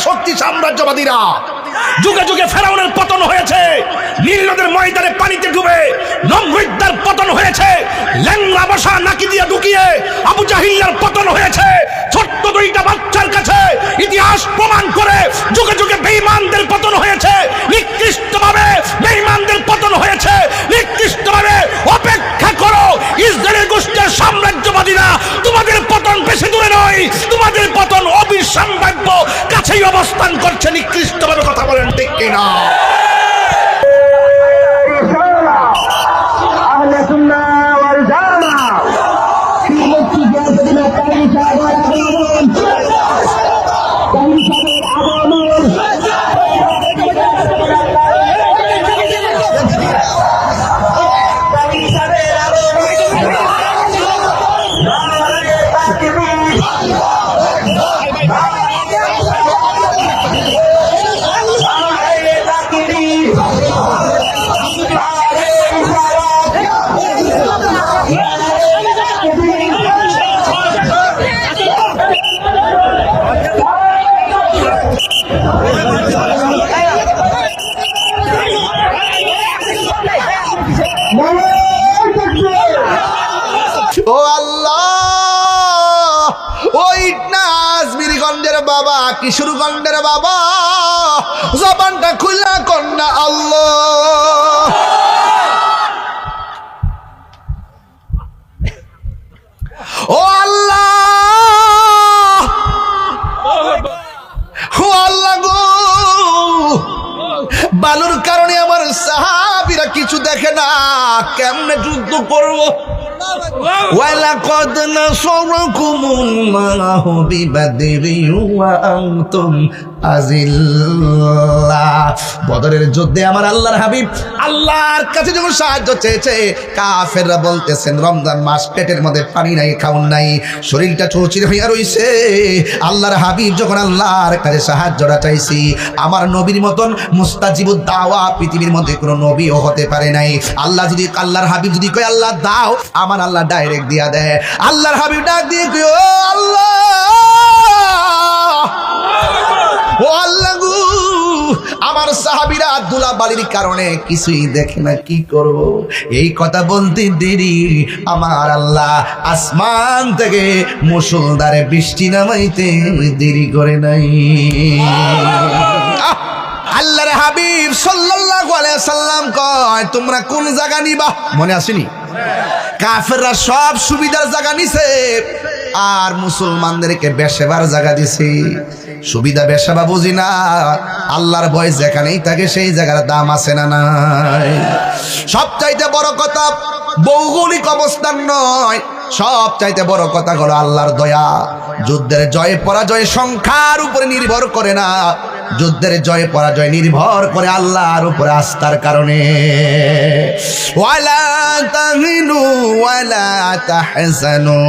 শক্তি সাম্রাজ্যবাদীরা। যুগে যুগে ফেরাউনের পতন হয়েছে, নীল নদের ময়দানে পানিতে ডুবে নমরুদের পতন হয়েছে, ল্যাংড়া বসা নাকি দিয়ে ঢুকিয়ে আবু জাহিলের পতন হয়েছে। ছোট্ট দুইটা বাচ্চার কাছে ইতিহাস প্রমাণ করে যুগে যুগে বেঈমানদের পতন হয়েছে, নিকৃষ্টভাবে বেঈমানদের পতন হয়েছে, নিকৃষ্টভাবে। অপেক্ষা করো ইসরায়েলের গোষ্ঠীর সাম্রাজ্যবাদীরা, তোমাদের পতন বেশি দূরে নয়, তোমাদের পতন অবিসম্ভাব্য কাছেই অবস্থান করছে। নিকৃষ্টভাবে কথা বলেন ঠিক কিনা? ও আল্লাহ, ওই নাজমিরগঞ্জের বাবা, কিশোরগঞ্জের বাবা, জবানটা খুলা কন্যা আল্লাহ। ও আল্লাহ, ও আল্লাহ গো, বালুর কারণে আমার সাহাবীরা কিছু দেখে না, কেমনে যুদ্ধ করবো? ওয়ালাকাদ নাসারাকুমুল্লাহু বিবাদরি ওয়া আনতুম আযিল্লা। বদরের যুদ্ধে আমার আল্লাহর হাবিব আল্লাহর কাছে যখন সাহায্য চেয়েছে, কাফেররা বলতেছেন রমজান মাস, পেটের মধ্যে পানি নাই, খাওন নাই, শরীরটা চৌচির হইয়া রইছে। আল্লাহর হাবিব যখন আল্লাহর কাছে সাহায্যটা চাইছি, আমার নবীর মতন মুস্তাজিবুদ দাওয়া পৃথিবীর মধ্যে কোনো নবীও হতে পারে নাই। আল্লাহর হাবিব যদি কয় আল্লাহ দাও, আমার আল্লাহ ডাইরেক্ট দিয়া দেয়। আল্লাহর হাবিব ডাক দিয়ে কই, ও আল্লাহ, ও আল্লাহ গো, আমার সাহাবীরা আব্দুল্লাহ বালির কারণে কিছুই দেখে না, কি করব? এই কথা বলতে দেরি আমার আল্লাহ আসমান থেকে মুষলধারে বৃষ্টি নামাইতে দেরি করে নাই। আল্লাহর হাবিব সাল্লাল্লাহু আলাইহি সাল্লাম কয়, তোমরা কোন জায়গা নিবা? মনে আসেনি? কাফেররা সব সুবিধার জায়গা নিছে, আর মুসলমানদেরকে বেশেবার জায়গা দিছে। সুবিধা বেশেবা বুঝি না, আল্লাহর ভয় যেখানেই থাকে সেই জায়গার দাম আছে না নাই? সবচাইতে বড় কথা ভৌগোলিক অবস্থান নয়, সবচাইতে বড় কথা হলো আল্লাহর দয়া। যুদ্ধের জয় পরাজয় সংখ্যার উপরে নির্ভর করে না, যুদ্ধের জয় পরাজয় নির্ভর করে আল্লাহর উপরে আস্থার কারণে। ওয়ালা তাহিনু ওয়ালা তাহজানু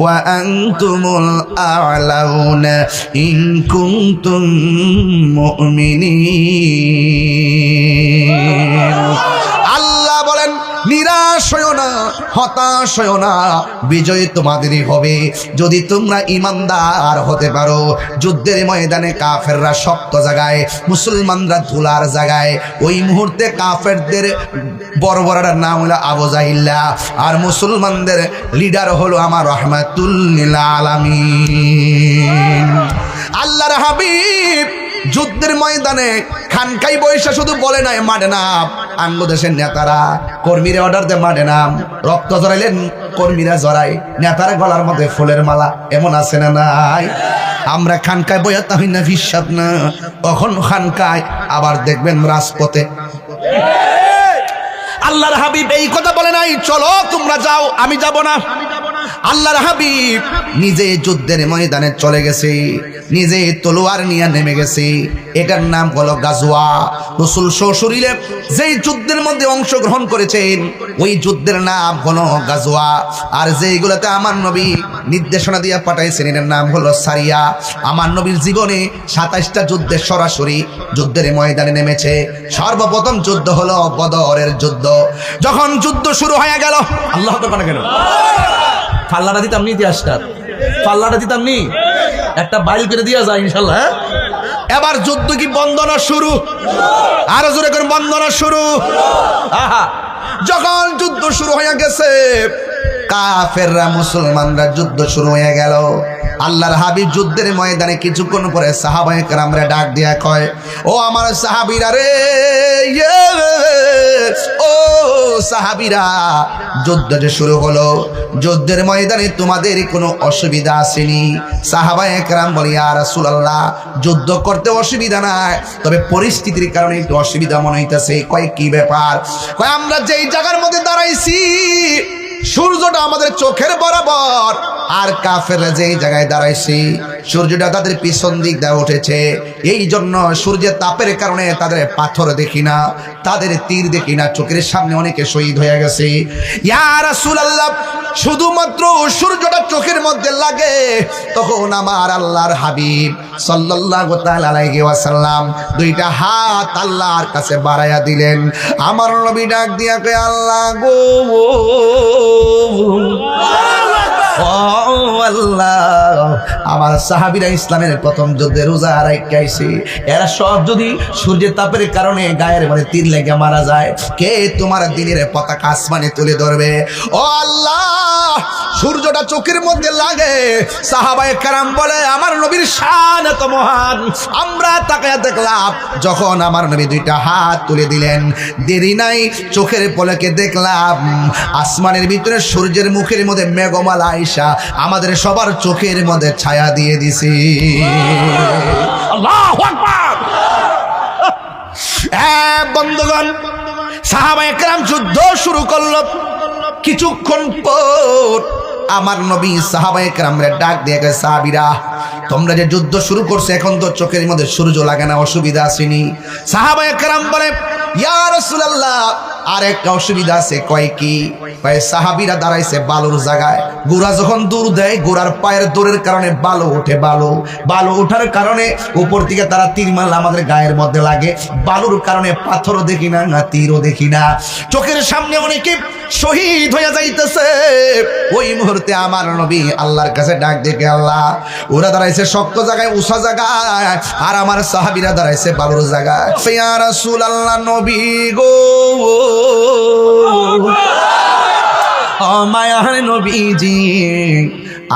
ওয়া আনতুমুল আ'লাউনা ইন কুনতুম মুমিনিন। আল্লাহ বলেন, নিরাশ হয়ো না, হতাশ হয়ো না, বিজয় তোমাদেরই হবে যদি তোমরা ইমানদার হতে পারো। যুদ্ধের ময়দানে কাফেররা শক্ত জায়গায়, মুসলমানরা ধুলার জায়গায়। ওই মুহূর্তে কাফেরদের বড়বড়ার নাম হলো আবু জাহিল্লা, আর মুসলমানদের লিডার হলো আমার রাহমাতুল লিল আলামিন আল্লাহর হাবিব। যুদ্ধের ময়দানে খানকাই বৈশা শুধু বলে নাই মাঠে নাম, বাংলাদেশের নেতারা কর্মীরা অর্ডার দেয় মাঠে নাম। রক্ত জড়াইলেন কর্মীরা জড়ায়, নেতারা গলার মধ্যে ফুলের মালা, এমন আছে না নাই? আমরা খানকায় বইয়াতা হই না, হিসাব না। তখন খানকায় আবার দেখবেন রাজপথে। আল্লাহর হাবিব এই কথা বলে নাই চলো তোমরা যাও, আমি যাব না। আল্লাহর হাবিব নিজে যুদ্ধের ময়দানে চলে গেছে, নিজে তলোয়ার নিয়ে নেমে গেছে। এটার নাম হলো গাজওয়া। রাসূল সশরীরে যেই যুদ্ধের মধ্যে অংশগ্রহণ করেছেন, ওই যুদ্ধের নাম হলো গাজওয়া। আর যেইগুলোতে আমার নবী নির্দেশনা দিয়ে পাঠাইছেন, এর নাম হলো সারিয়া। আমার নবীর জীবনে 27টা যুদ্ধে সরাসরি যুদ্ধের ময়দানে নেমেছে। সর্বপ্রথম যুদ্ধ হলো বদরের যুদ্ধ। যখন যুদ্ধ শুরু হয়ে গেল, আল্লাহ তো কেন পাল্লাটা দিতাম নি, ইতিহাসটা পাল্লাটা দিতাম নি, একটা বাইল করে দিয়া যায় ইনশাল্লাহ। এবার যুদ্ধ কি বন্দনা শুরু? আরো জোরে করে বন্দনা শুরু। আহা, যখন যুদ্ধ শুরু হয়ে গেছে, কাফেররা মুসলমানরা যুদ্ধ শুরু হয়ে গেল। আল্লাহর হাবিব যুদ্ধের ময়দানে কিছুক্ষণ পরে সাহাবায়ে কেরামরা ডাক দিয়া কয়, ও আমার সাহাবীরা রে, ও সাহাবীরা, যুদ্ধ যে শুরু হলো, যুদ্ধের ময়দানে তোমাদের কোনো অসুবিধা আসেনি? সাহাবায়ে কেরাম বলে, ইয়া রাসূলুল্লাহ, যুদ্ধ করতে অসুবিধা নাই, তবে পরিস্থিতির কারণে একটু অসুবিধা মনে হইতেছে। কয় কি ব্যাপার? কয় আমরা যেই জায়গার মধ্যে দাঁড়াইছি সূর্যটা আমাদের চোখের বরাবর, আর কাফেররা যেই জায়গায় দাঁড়াইছি সূর্যটা তাদের পিছন দিক দিয়ে উঠেছে। এই জন্য সূর্যের তাপের কারণে তাদের পাথর দেখি না, তাদের তীর দেখি না, চোখের সামনে অনেকে শহীদ হয়ে গেছে। ইয়া রাসূলুল্লাহ, শুধুমাত্র সূর্যটা চোখের মধ্যে লাগে, তখন আমার আল্লাহর হাবিব সাল্লাল্লাহু তাআলা আলাইহি ওয়াসাল্লাম দুইটা হাত আল্লাহর কাছে বাড়ায়া দিলেন। আমার নবী ডাক দিয়া কয়, আল্লাহ গো, ও আল্লাহ, আমার সাহাবীরা ইসলামের প্রথম যুদ্ধে রোজা রাখাইছে, এরা সব যদি সূর্যের তাপের কারণে গায়ের মধ্যে তীর লেগে মারা যায়, কে তোমার দিনের পতাকা আসমানে তুলে ধরবে? ও আল্লাহ, সূর্যটা চোখের মধ্যে লাগে। সাহাবায়ে কেরাম বলে, আমার নবীর শান এত মহান, আমরা তাকায়া দেখলাম যখন আমার নবী দুইটা হাত তুলে দিলেন, দেরি নাই, চোখের পলকে দেখলাম আসমানের ভিতরে সূর্যের মুখের মধ্যে মেঘমালা আইসা আমাদের সবার চোখের মধ্যে ছায়া দিয়ে দিছি। আল্লাহু আকবার। বন্ধুগণ, সাহাবায়ে কেরাম যুদ্ধ শুরু করলো। কিছুক্ষণ পর আমার নবী সাহাবায়ে কেরামরে ডাক দিয়ে গেছে, সাহাবীরা, তোমরা যে যুদ্ধ শুরু করছো, এখন তো চোখের মধ্যে সূর্য লাগে না, অসুবিধা আসেনি? সাহাবায়ে কেরাম বলে, ইয়া রাসূলুল্লাহ, আর একটা অসুবিধা আছে। কয় কি? কয় সাহাবীরা দাঁড়াইছে বালুর জায়গায়, গোড়া যখন দূর দেয়, গোড়ার পায়ের দৌড়ের কারণে বালু ওঠে, বালু ওঠার কারণে উপর থেকে তারা তীর মারলে আমাদের গায়ের মধ্যে লাগে, বালুর কারণে পাথরও দেখি না, না তীরও দেখি না, চোখের সামনে অনেকে শহীদ হয়ে যাইতেছে। ওই মুহূর্তে আমার নবী আল্লাহর কাছে ডাক দেখে, আল্লাহ, ওরা দাঁড়াইছে শক্ত জায়গায়, উঁচা জায়গায়, আর আমার সাহাবীরা দাঁড়াইছে বালুর জায়গায়। ইয়া রাসূলুল্লাহ, নবী গো, ও মায়ার নবীজি,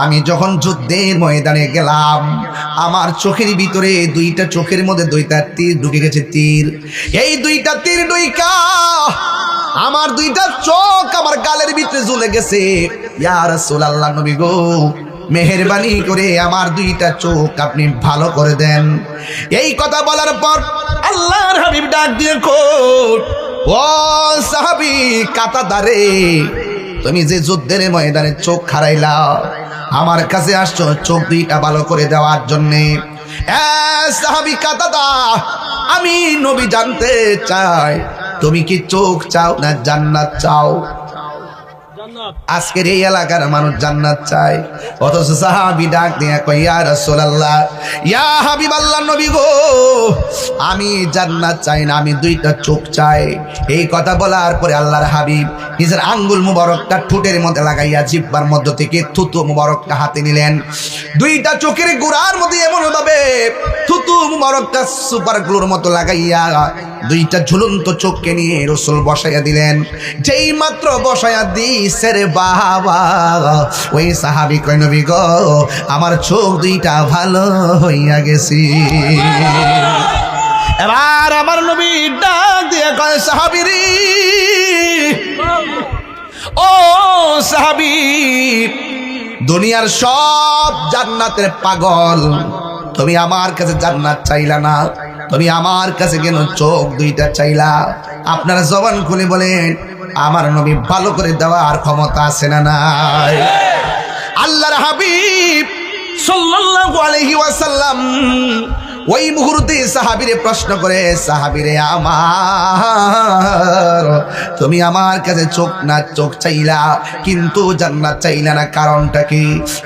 আমি যখন যুদ্ধের ময়দানে গেলাম, আমার চোখের ভিতরে দুইটা, চোখের মধ্যে দুইটা তীর ঢুকে গেছে, তীর। এই দুইটা তীর ঢুইকা আমার দুইটা চোখ আমার গালের ভিতরে ঝুলে গেছে। ইয়া রাসূলুল্লাহ, নবী গো, মেহেরবানি করে আমার দুইটা চোখ আপনি ভালো করে দেন। এই কথা বলার পর আল্লাহর হাবিব ডাক দিয়ে কই, ও সাহাবী কাতাদারে, তুমি যে যুদ্ধের ময়দানে চোখ হারাইলা, আমার কাছে আসছো চোখ দুইটা ভালো করে দেওয়ার জন্যে। সাহাবী কাতাদা, আমি নবী জানতে চাই, তুমি কি চোখ চাও না জান্নাত চাও? আজকের এই এলাকার মানুষ জান্নাত চায়, অথচ সাহাবী ডাক দিয়ে কয়, ইয়া রাসূলুল্লাহ, ইয়া হাবিবাল্লাহ, নবী গো, আমি জান্নাত চাই না, আমি দুইটা চোখ চাই। এই কথা বলার পরে আল্লাহর হাবিব নিজের আঙ্গুল মুবারকটা ঠোঁটের মধ্যে লাগাইয়া জিহ্বার মধ্য থেকে থুতু মুবারকটা হাতে নিলেন। দুইটা চোখের গোড়ার মধ্যে এমন ভাবে থুতু মুবারকটা সুপার গ্লুর মতো লাগাইয়া দুইটা ঝুলন্ত চোখকে নিয়ে রাসূল বসাইয়া দিলেন। যেই মাত্র বসাইয়া দিছে রে বাবা, ওই সাহাবী কয়, নবী গো, আমার চোখ দুইটা ভালো হইয়া গেছে। এবার আমার নবী ডাক দিয়ে কয়, সাহাবীরে, ও সাহাবী, দুনিয়ার সব জান্নাতের পাগল, তুমি আমার কাছে জান্নাত চাইলা না, তুমি আমার কাছে কেন চোখ দুইটা চাইলা? আপনারা জবান খুলে বলেন, আমার নবী ভালো করে দেওয়ার ক্ষমতা আছে না নাই? আল্লাহর হাবিব সাল্লাল্লাহু আলাইহি ওয়াসাল্লাম ওই মুহূর্তে সাহাবীরে প্রশ্ন করে, সাহাবীরে আমার, তুমি আমার কাছে চোখ চাইলা কিন্তু জান্নাত চাইলা না, কারণটা কি?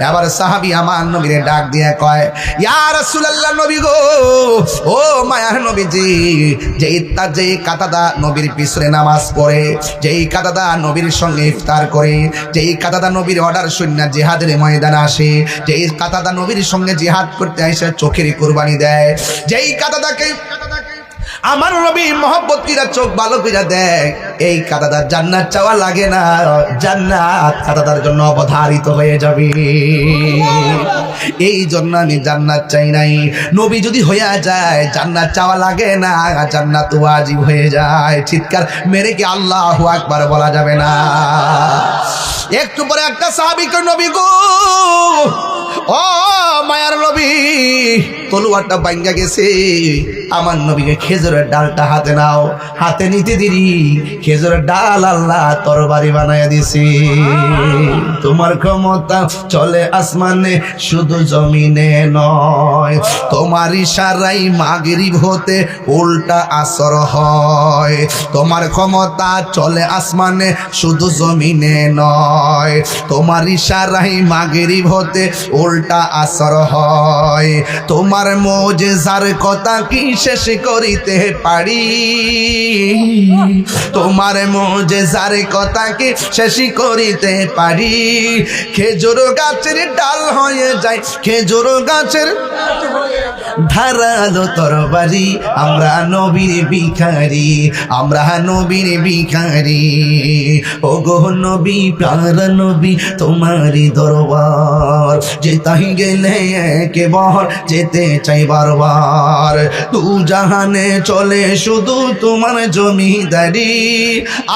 এবার সাহাবী আমার নবীরে ডাক দিয়ে কয়, ইয়া রাসূলুল্লাহ, নবী গো, ও মায়ার নবীজি, যেই কাতাদা নবীর পিছনে নামাজ পড়ে, যেই কাতাদা নবীর সঙ্গে ইফতার করে, যেই কাতাদা নবীর অর্ডার শুনে জিহাদের ময়দানে আসে, যেই কাতাদা নবীর সঙ্গে জিহাদ করতে আসে চোখের কুরবানি দেয়, দেয়। যেই কাদাদাকে আমার নবী মহব্বত কিরা চোখ ভালো কইরা দেয়, এই কাদাদার জান্নাত চাওয়া লাগে না, জান্নাত কাদাদার জন্য অবধারিত হয়ে যাবে। এই জন্য আমি জান্নাত চাই নাই। নবী যদি হইয়া যায় জান্নাত চাওয়া লাগে না, জান্নাত ওয়াজিব হয়ে যায়। চিৎকার মেরে কি আল্লাহু আকবার বলা যাবে না? একটু পরে একটা সাহাবী কই, নবী গো, ও মায়ার নবী, তলোয়ারটা ভাঙ্গা গেছে, আমার নবীকে খেজুরের ডালটা হাতে নাও। হাতে নিতে দেরি খেজুরের ডাল আল্লাহ তরবারি বানায়া দিছে। তোমার ক্ষমতা চলে আসমানে শুধু জমিনে নয়, তোমার ইশারায় মাগরিব হতে উল্টা আসর হয়। তোমার ক্ষমতা চলে আসমানে শুধু জমিনে নয়, তোমার ইশারায় মাগরিব হতে উল্টা আসর হয়। তোমার মুজিজার কথা কি শেষ করিতে পারি, তোমার মুজিজার কথা কি শেষ করিতে পারি। খেজুর গাছের ডাল হয়ে যায়, খেজুর গাছের ধারালো তরবারি। আমরা নবীর ভিখারি, আমরা নবীর ভিখারি। ও গো নবী, প্যারা নবী, তোমারই দরবার যেতাই গেলে একেবার যেতে চাই বারবার। তু জাহানে চলে শুধু তোমার জমিদারি।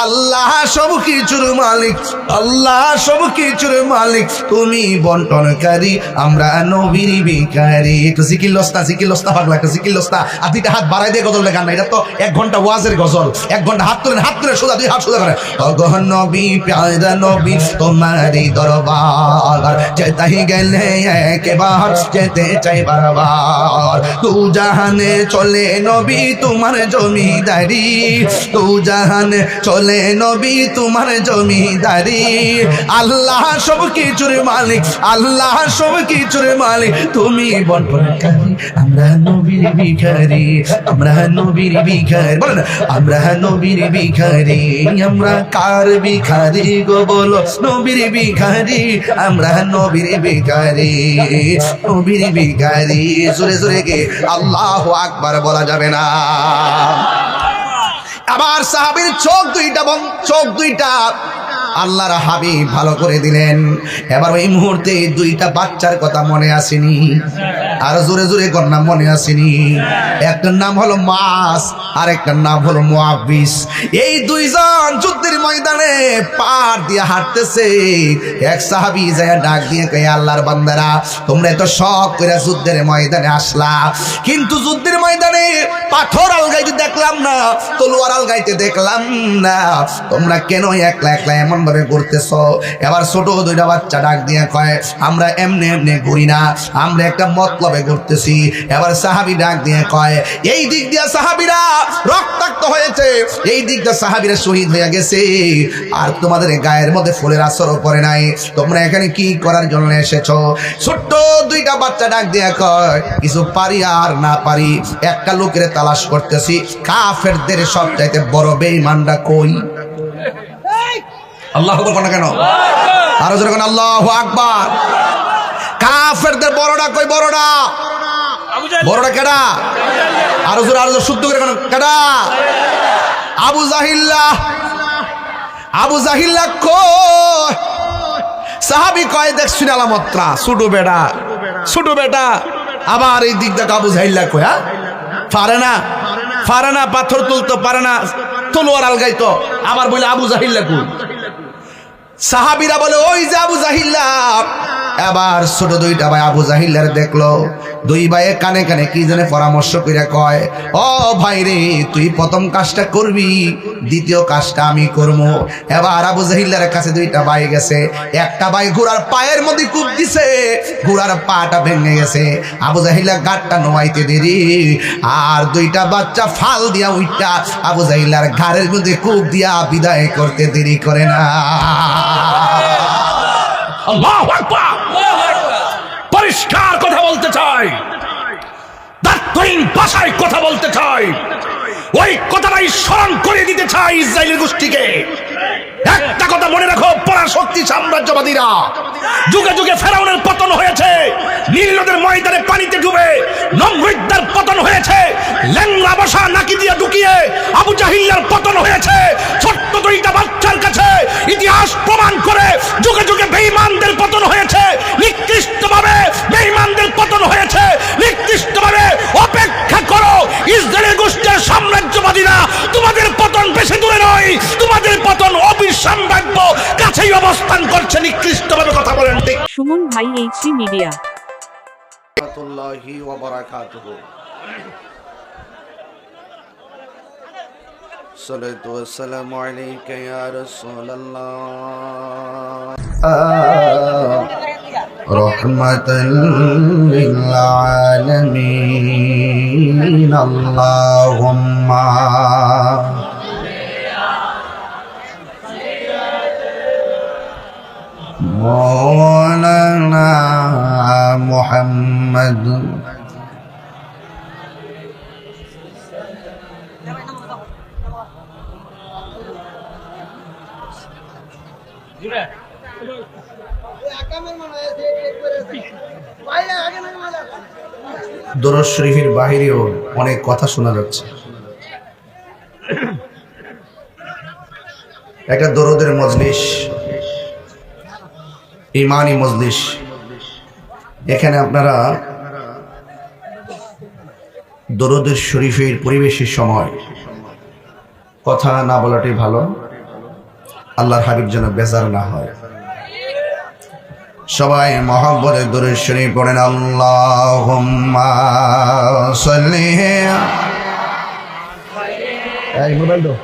আল্লাহ সব কিছুর মালিক, আল্লাহ সব কিছুর মালিক, তুমি বন্টনকারী। আমরা নবীর ভিখারি। একটু জিকিরলস্তা, জিকিরলস্তা পাগলা, একটা জিকিরলস্তা। আর দুইটা হাত বাড়াই দিয়ে গজল গান না, এটা তো 1 ঘন্টা ওয়াজের গজল। 1 ঘন্টা হাত তুলেন, হাত তুলে সোজা, দুই হাত সোজা করে। ওগো নবী, প্যারা নবী, তোমারই দরবার যেতাই গেলে একেবার যেতে চাই বারবার। তু জাহানে চলে নবী তোমার জমিদারি, তু জাহানে চলে নবী তোমার জমিদারি। আল্লাহ সব কিছুর মালিক, আল্লাহ সব কিছুর মালিক, তুমি বন্টনকারী। আমরা নবীর ভিখারি, আমরা নবীর ভিখারি। বলেন আমরা নবীর ভিখারি। আমরা কার ভিখারি গো বলো? নবীর ভিখারি, আমরা নবীর ভিখারি, নবীর ভিখারি। জোরে জোরে গে আল্লাহু আকবার বলা যাবে না? আবার সাহাবীর চোখ দুইটা আল্লাহর হাবিব ভালো করে দিলেন। এবার ওই মুহূর্তে 2টা বাচ্চার কথা মনে আসেনি? আর জোরে জোরে কোন নাম মনে আসেনি? একটার নাম হলো মাস, আর একটার নাম হলো মুআব্বিস। এই 2জন যুদ্ধের ময়দানে পার দিয়ে হাঁটতেছে। এক সাহাবী যায় ডাক দিয়ে কয়, আল্লাহর বান্দারা, তোমরা এত শখ করে যুদ্ধের ময়দানে আসলা, কিন্তু যুদ্ধের ময়দানে পাথর আলগাইতে দেখলাম না, তলোয়ার আলগাইতে দেখলাম না, তোমরা কেন একলা একলা এমন ভাবে করতেছ? এবার ছোট 2টা বাচ্চা ডাক দিয়ে কয়, আমরা এমনি এমনি ঘুরি না, আমরা একটা মতলবে করতেছি। এবার সাহাবী ডাক দিয়ে কয়, এই দিক দিয়ে সাহাবীরা রক্তাক্ত হয়েছে, এই দিক দিয়ে সাহাবীরা শহীদ হয়ে গেছে, আর তোমাদের গায়ের মধ্যে ফুলের আসরও পড়ে নাই, তোমরা এখানে কি করার জন্য এসেছো? ছোট্ট 2টা বাচ্চা ডাক দিয়ে কয়, কিছু পারি আর না পারি, একটা লোকের তালাশ করতেছি। কাফেরদের সবচাইতে বড় বেঈমানরা কই? আল্লাহু আকবার না কেন? আরো জোরে কোন আল্লাহু আকবার। কাফেরদের বড়টা কই? বড়টা বড়টা কেডা? আরো জোরে, আরো জোরে শুদ্ধ করে কোন কেডা? আবু জাহিল্লাহ। আবু জাহিল্লাহ কই? সাহাবী কয়, দেখছিন আলামতরা, ছোট বেটা, ছোট বেটা। আবার এই দিক দিয়ে আবু জাহিল্লাহ কই, হ্যাঁ পারে না, পারে না, পাথর তুলতে পারে না, তলোয়ার আলগাইতো। আবার বলে আবু জাহিল্লাহ কই? সাহাবীরা বলে, ওই যে আবু জাহিল্লাহ। এবার ছোট 2টা ভাই আবু জাহিল্লার দেখলো, 2 ভাইয়ে কানে কানে কি জানে পরামর্শ করে কয়, ও ভাই রে, তুই প্রথম কাজটা করবি, দ্বিতীয় কাজটা আমি করবো। এবার আবু জাহিল্লার কাছে 2টা ভাই গেছে। একটা ভাই ঘোড়ার পায়ের মধ্যে কূপ দিছে, ঘোড়ার পাটা ভেঙে গেছে। আবু জাহিল্লা গাটটা নোয়াইতে দেরি, আর 2টা বাচ্চা ফাল দিয়া উইটা আবু জাহিল্লার ঘাড়ের মধ্যে কূপ দিয়া বিদায় করতে দেরি করে না। আল্লাহু আকবার। পরিষ্কার কথা বলতে চাই, দার্থহীন ভাষায় কথা বলতে চাই, ওই কথাটাই স্মরণ করে দিতে চাই ইসরায়েলের গোষ্ঠীকে। একটা কথা মনে রাখো, পরাশক্তি সাম্রাজ্যবাদীরা যুগে যুগে ফেরাউনের পতন হয়েছে, নীল নদের ময়দানে পানিতে ডুবে নমরুদ্দার পতন হয়েছে, ল্যাংড়া বসা নাকি দিয়ে ঢুকিয়ে আবু জাহিল্লার পতন হয়েছে। ছোট্ট দুইটা বাচ্চার কাছে ইতিহাস প্রমাণ করে যুগে যুগে বেঈমানদের পতন হয়েছে, নিকৃষ্টভাবে বেঈমানদের পতন হয়েছে, নিকৃষ্টভাবে। অপেক্ষা করো ইসরায়েলের গোষ্ঠীর সাম্রাজ্যবাদীরা, তোমাদের পতন বেশি দূরে নয়, তোমাদের পতন অবিসম্ভাব্য কাছেই অবস্থান করছে। নিকৃষ্টভাবে কথা বলেন ঠিক। সুমন ভাই, এইচডি মিডিয়া। রাহমাতুল্লাহি ওয়া বারাকাতুহু। সালাতু ওয়াসসালামু আলাইকা ইয়া রাসূলুল্লাহ রাহমাতাল লিল আলামিন। আল্লাহুম্মা مولانا محمد দরুদ শরীফের বাহিরেও অনেক কথা শোনা যাচ্ছে। একটা দরুদের মজলিস, ইমানি মজলিস। এখানে আপনারা দরুদের শরীফের পরিবেশের সময় কথা না বলাটাই ভালো, আল্লাহর হাবিব যেন বেজার না হয়। সবাই মহব্বতে দরুদ শরীফ পড়েন। আল্লাহুম্মা সাল্লি। এই মোবাইল দাও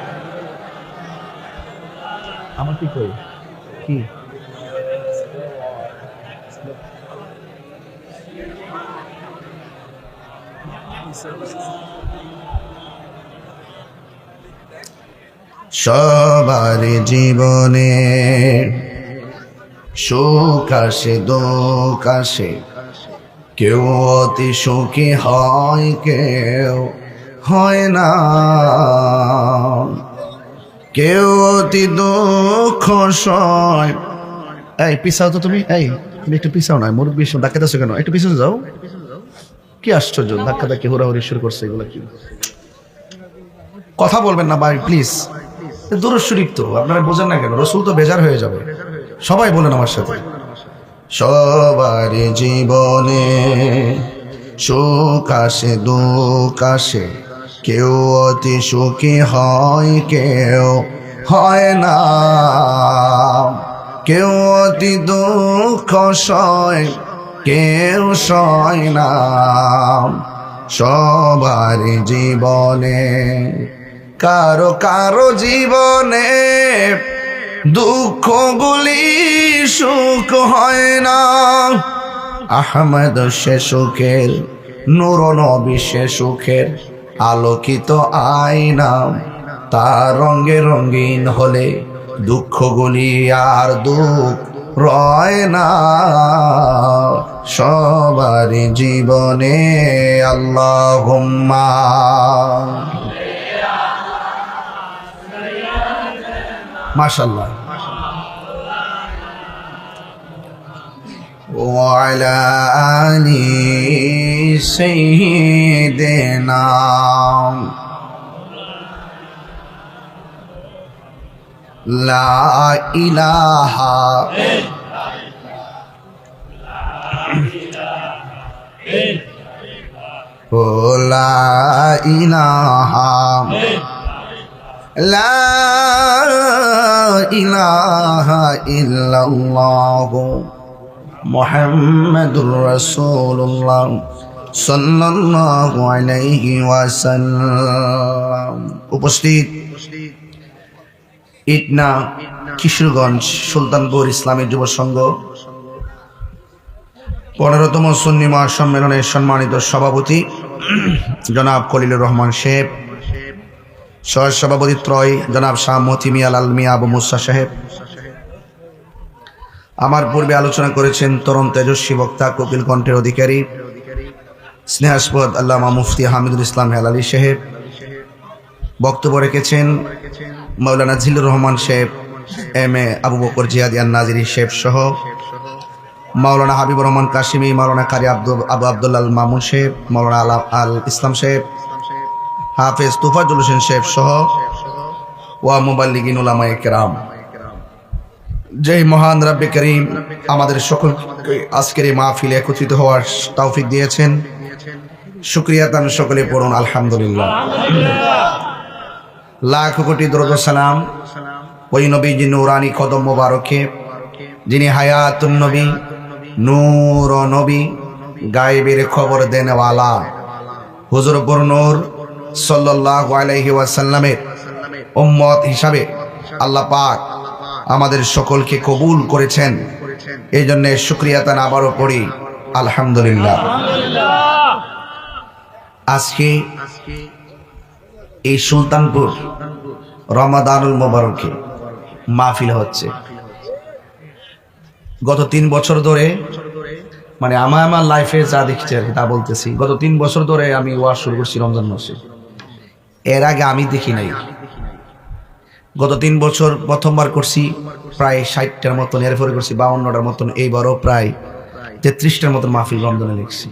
আমার, কি কই কি সবার জীবনে সুখ আসে দুঃখ আসে, কেউ অতি সুখী হয় কেউ হয় না, কেউ অতি দুঃখ সয়। এই পিছাও তো তুমি, এই তুমি একটু পিছাও না, মুরব্বী ধাক্কাতেছো কেন? একটু পিছনে যাও। কি আশ্চর্য, ধাক্কা ধাক্কি হুড়াহুড়ি শুরু করছে, এগুলো কি? কথা বলবেন না ভাই প্লিজ। দরুদ শরীফ তো আপনারা বোঝেন না কেন? রসুল তো বেজার হয়ে যাবে। সবাই বলেন আমার সাথে, সবার জীবনে সুখ আসে দুঃখ আসে, কেউ অতি সুখী হয় কেউ হয় না, কেউ অতি দুঃখ সয় কেউ সয় না। সবার জীবনে কারো কারো জীবনে দুঃখগুলি সুখ হয় না। আহমদ সে সুখের, নূর নবী সে সুখের আলোকিত আয়না, তার রঙে রঙিন হলে দুঃখগুলি আর দুঃখ রয় না। সবার জীবনে আল্লাহুম্মা মাশাআল্লাহ ওয়া আলা আলি সাইয়্যিদিনা লা ইলাহা লা ইলাহা লা ইলাহা ইল্লাল্লাহ মুহাম্মাদুর রাসূলুল্লাহ সাল্লাল্লাহু আলাইহি ওয়াসাল্লাম। উপস্থিত ইটনা কিশোরগঞ্জ সুলতানপুর ইসলামী যুব সংঘ 15তম সুন্নি মহাসম্মেলনের সম্মানিত সভাপতি জনাব খলিলুর রহমান সাহেব, সহ সভাপতি ত্রয় জনাব শাহ মতি মিয়া লাল মিয়া আবু মুসা সাহেব, আমার পূর্বে আলোচনা করেছেন তরুণ তেজস্বী বক্তা কপিল কণ্ঠের অধিকারী স্নেহাস্পদ আল্লামা মুফতি হামিদুল ইসলাম হেলালি সাহেব, বক্তব্য রেখেছেন মাওলানা জিল্লুর রহমান সাহেব এম.এ. আবু বকর জিয়াদিয়ান নাজিরি শেফ সহ মাওলানা হাবিবুর রহমান কাশিমি, মাওলানা কারি আবু আব্দুল্লাহ মামুন শেফ, মাওলানা আল ইসলাম শেফ, হাফেজ তুফাজুল হোসেন শেফ সহ ওয়া মুবাল্লিগিন উলামায়ে কেরাম, যেই মহান রব্বে করিম আমাদের সকলকে আজকের এই মাহফিলে একত্রিত হওয়ার তৌফিক দিয়েছেন, শুকরিয়া তান সকলে পড়ুন আলহামদুলিল্লাহ। লাখ কোটি দরুদ ও সালাম ওই নবীজি নূরানি কদম মোবারকে, যিনি হায়াতুন নবী, নূর নবী, গায়েবের খবর দেনওয়ালা হুজুর নূর সাল্লাল্লাহু আলাইহি ওয়াসাল্লামের উম্মত হিসাবে আল্লাহ পাক আমাদের সকলকে কবুল করেছেন। এই জন্য শুকরিয়া তান আবারও পড়ি আলহামদুলিল্লাহ। আজকে এই সুলতানপুর রমাদানুল মোবারকে মাহফিল হচ্ছে। গত 3 বছর ধরে, মানে আমার লাইফে যা দেখছি আর কি তা বলতেছি, গত 3 বছর ধরে আমি ওয়াজ শুরু করছি রমজান মাসে। এর আগে আমি দেখি নাই। গত 3 বছর প্রথমবার করছি প্রায় 60টার মতন, এরপরে করছি 52টার মতন, এইবারও প্রায় 33টার মতন মাহফিল রমজানে লিখছি।